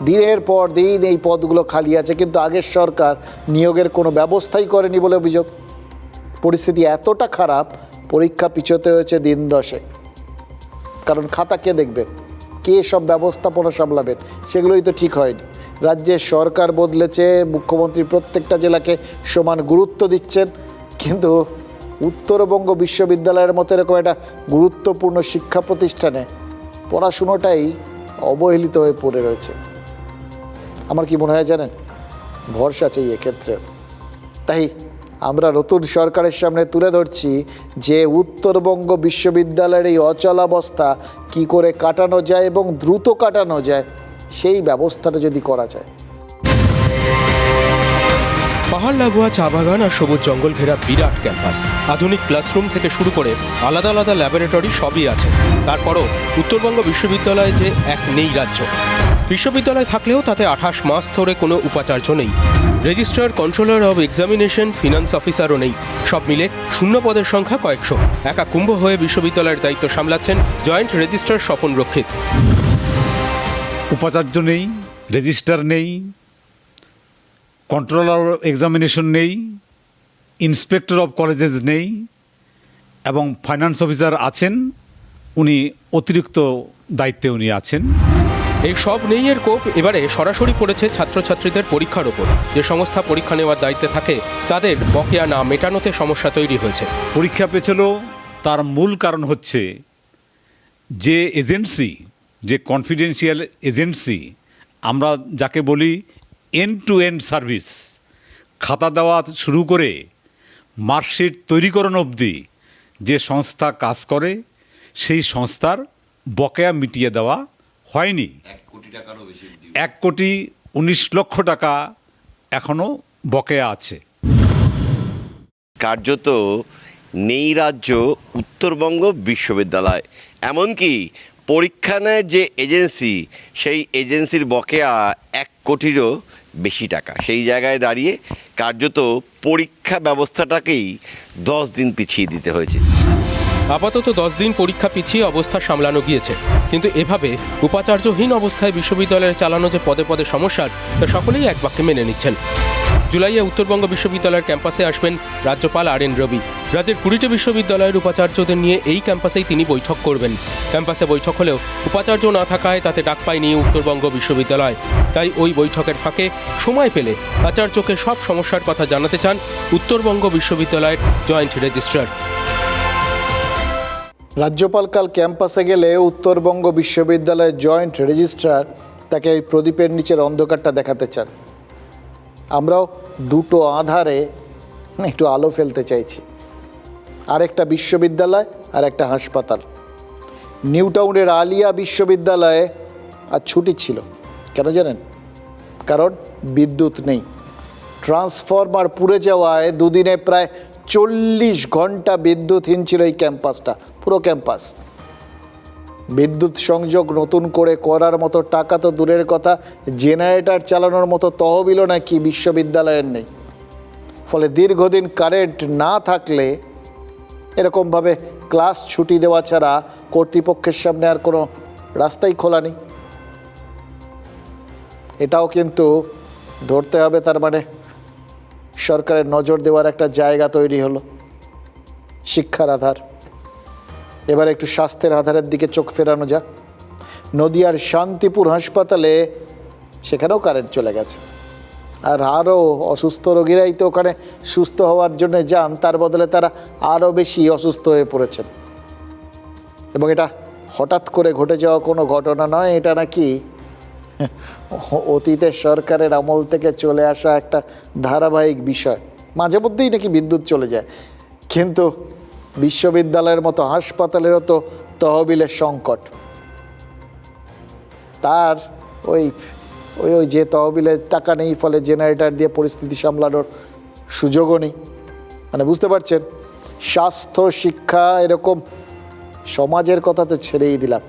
দিনের পর দিন এই পদগুলো খালি আছে, কিন্তু আগের সরকার নিয়োগের কোনো ব্যবস্থাই করেনি বলে অভিযোগ। পরিস্থিতি এতটা খারাপ, পরীক্ষা পিছোতে হয়েছে দিন 10। কারণ খাতা কে দেখবেন, কে সব ব্যবস্থাপনা সামলাবেন, সেগুলোই তো ঠিক হয়নি। রাজ্যের সরকার বদলেছে, মুখ্যমন্ত্রী প্রত্যেকটা জেলাকে সমান গুরুত্ব দিচ্ছেন, কিন্তু উত্তরবঙ্গ বিশ্ববিদ্যালয়ের মতো এরকম একটা গুরুত্বপূর্ণ শিক্ষা প্রতিষ্ঠানে পড়াশুনোটাই অবহেলিত হয়ে পড়ে রয়েছে। আমার কি মনে হয় জানেন? ভরসা চাই এক্ষেত্রে। তাই আমরা নতুন সরকারের সামনে তুলে ধরছি যে উত্তরবঙ্গ বিশ্ববিদ্যালয়ের এই অচলাবস্থা কি করে কাটানো যায় এবং দ্রুত কাটানো যায়, সেই ব্যবস্থাটা যদি করা যায়। পাহাড় লাগোয়া চা বাগান আর সবুজ জঙ্গল ঘেরা বিরাট ক্যাম্পাস, আধুনিক ক্লাসরুম থেকে শুরু করে আলাদা আলাদা ল্যাবরেটরি সবই আছে। তারপরও উত্তরবঙ্গ বিশ্ববিদ্যালয়ে যে এক নেই রাজ্য। বিশ্ববিদ্যালয় থাকলেও তাতে 28 মাস ধরে কোনো উপাচার্য নেই। Registrar, controller of examination, finance অফিসারও নেই। সব মিলে শূন্য পদের সংখ্যা কয়েকশো। একা কুম্ভ হয়ে বিশ্ববিদ্যালয়ের দায়িত্ব সামলাচ্ছেন জয়েন্ট রেজিস্ট্রার স্বপন রক্ষিত। উপাচার্য নেই, রেজিস্ট্রার নেই, কন্ট্রোলার এক্সামিনেশন নেই, ইন্সপেক্টর অফ কলেজেস নেই, এবং ফাইন্যান্স অফিসার আছেন, উনি অতিরিক্ত দায়িত্বে উনি আছেন। এই সব নেই এর কোপ এবারে সরাসরি পড়েছে ছাত্রছাত্রীদের পরীক্ষার ওপর। যে সংস্থা পরীক্ষা নেওয়ার দায়িত্বে থাকে তাদের বকেয়া না মেটানোতে সমস্যা তৈরি হয়েছে। পরীক্ষা পেছালো তার মূল কারণ হচ্ছে যে এজেন্সি, যে কনফিডেন্সিয়াল এজেন্সি, আমরা যাকে বলি এন্ড টু এন্ড সার্ভিস, খাতা দেওয়া শুরু করে মার্কশিট তৈরিকরণ অবধি যে সংস্থা কাজ করে, সেই সংস্থার বকেয়া মিটিয়ে দেওয়া হয়নি। 1,19,00,000 টাকা এখনো বকেয়া আছে। কার্যত নেই রাজ্য উত্তরবঙ্গ বিশ্ববিদ্যালয়। এমনকি পরীক্ষা নেয় যে এজেন্সি, সেই এজেন্সির বকেয়া 1 কোটিরও বেশি টাকা। সেই জায়গায় দাঁড়িয়ে কার্যত পরীক্ষা ব্যবস্থাটাকেই 10 দিন পিছিয়ে দিতে হয়েছে। আপাতত 10 দিন পরীক্ষা পিছিয়ে অবস্থা সামলানো গিয়েছে, কিন্তু এভাবে উপাচার্যহীন অবস্থায় বিশ্ববিদ্যালয়ের চালানো যে পদে পদে সমস্যার, তা সকলেই এক বাক্যে মেনে নিচ্ছেন। জুলাইয়ে উত্তরবঙ্গ বিশ্ববিদ্যালয়ের ক্যাম্পাসে আসবেন রাজ্যপাল RN রবি। রাজ্যের 20টি বিশ্ববিদ্যালয়ের উপাচার্যদের নিয়ে এই ক্যাম্পাসেই তিনি বৈঠক করবেন। ক্যাম্পাসে বৈঠক হলেও উপাচার্য না থাকায় তাতে ডাক পায়নি উত্তরবঙ্গ বিশ্ববিদ্যালয়। তাই ওই বৈঠকের ফাঁকে সময় পেলে আচার্যকে সব সমস্যার কথা জানাতে চান উত্তরবঙ্গ বিশ্ববিদ্যালয়ের জয়েন্ট রেজিস্ট্রার। রাজ্যপাল কাল ক্যাম্পাসে গেলে উত্তরবঙ্গ বিশ্ববিদ্যালয়ের জয়েন্ট রেজিস্ট্রার তাকে ওই প্রদীপের নিচের অন্ধকারটা দেখাতে চান। আমরাও দুটো আধারে একটু আলো ফেলতে চাইছি। আরেকটা বিশ্ববিদ্যালয় আর একটা হাসপাতাল। নিউ টাউনের আলিয়া বিশ্ববিদ্যালয়ে আর ছুটি ছিল, কেন জানেন? কারণ বিদ্যুৎ নেই। ট্রান্সফরমার পুড়ে যাওয়ায় দুদিনে প্রায় 40 ঘন্টা বিদ্যুৎহীন ছিল এই ক্যাম্পাসটা, পুরো ক্যাম্পাস। বিদ্যুৎ সংযোগ নতুন করে করার মতো টাকা তো দূরের কথা, জেনারেটর চালানোর মতো তহবিলও নাকি বিশ্ববিদ্যালয়ের নেই। ফলে দীর্ঘদিন কারেন্ট না থাকলে এরকমভাবে ক্লাস ছুটি দেওয়া ছাড়া কর্তৃপক্ষের সামনে আর কোনো রাস্তাই খোলা নেই। এটাও কিন্তু ধরতে হবে, তার মানে সরকারের নজর দেওয়ার একটা জায়গা তৈরি হলো। শিক্ষার আধার, এবার একটু স্বাস্থ্যের আধারের দিকে চোখ ফেরানো যাক। নদিয়ার শান্তিপুর হাসপাতালে সেখানেও কারেন্ট চলে গেছে, আর আরও অসুস্থ রোগীরাই তো ওখানে সুস্থ হওয়ার জন্য যান, তার বদলে তারা আরও বেশি অসুস্থ হয়ে পড়েছেন। এবং এটা হঠাৎ করে ঘটে যাওয়া কোনো ঘটনা নয়, এটা নাকি অতীতের সরকারের আমল থেকে চলে আসা একটা ধারাবাহিক বিষয়। মাঝে মধ্যেই নাকি বিদ্যুৎ চলে যায়, কিন্তু বিশ্ববিদ্যালয়ের মতো হাসপাতালেরও তো তহবিলের সংকট। তার ওই যে তহবিলের টাকা নেই, ফলে জেনারেটর দিয়ে পরিস্থিতি সামলানোর সুযোগও নেই। মানে বুঝতে পারছেন, স্বাস্থ্য, শিক্ষা, এরকম সমাজের কথা তো ছেড়েই দিলাম,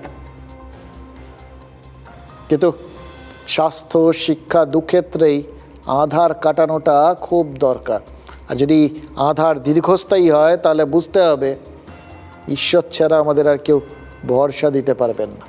কিন্তু স্বাস্থ্য, শিক্ষা দুক্ষেত্রেই আধার কাটানোটা খুব দরকার। আর যদি আধার দীর্ঘস্থায়ী হয় তাহলে বুঝতে হবে ঈশ্বর ছাড়া আমাদের আর কেউ ভরসা দিতে পারবেন না।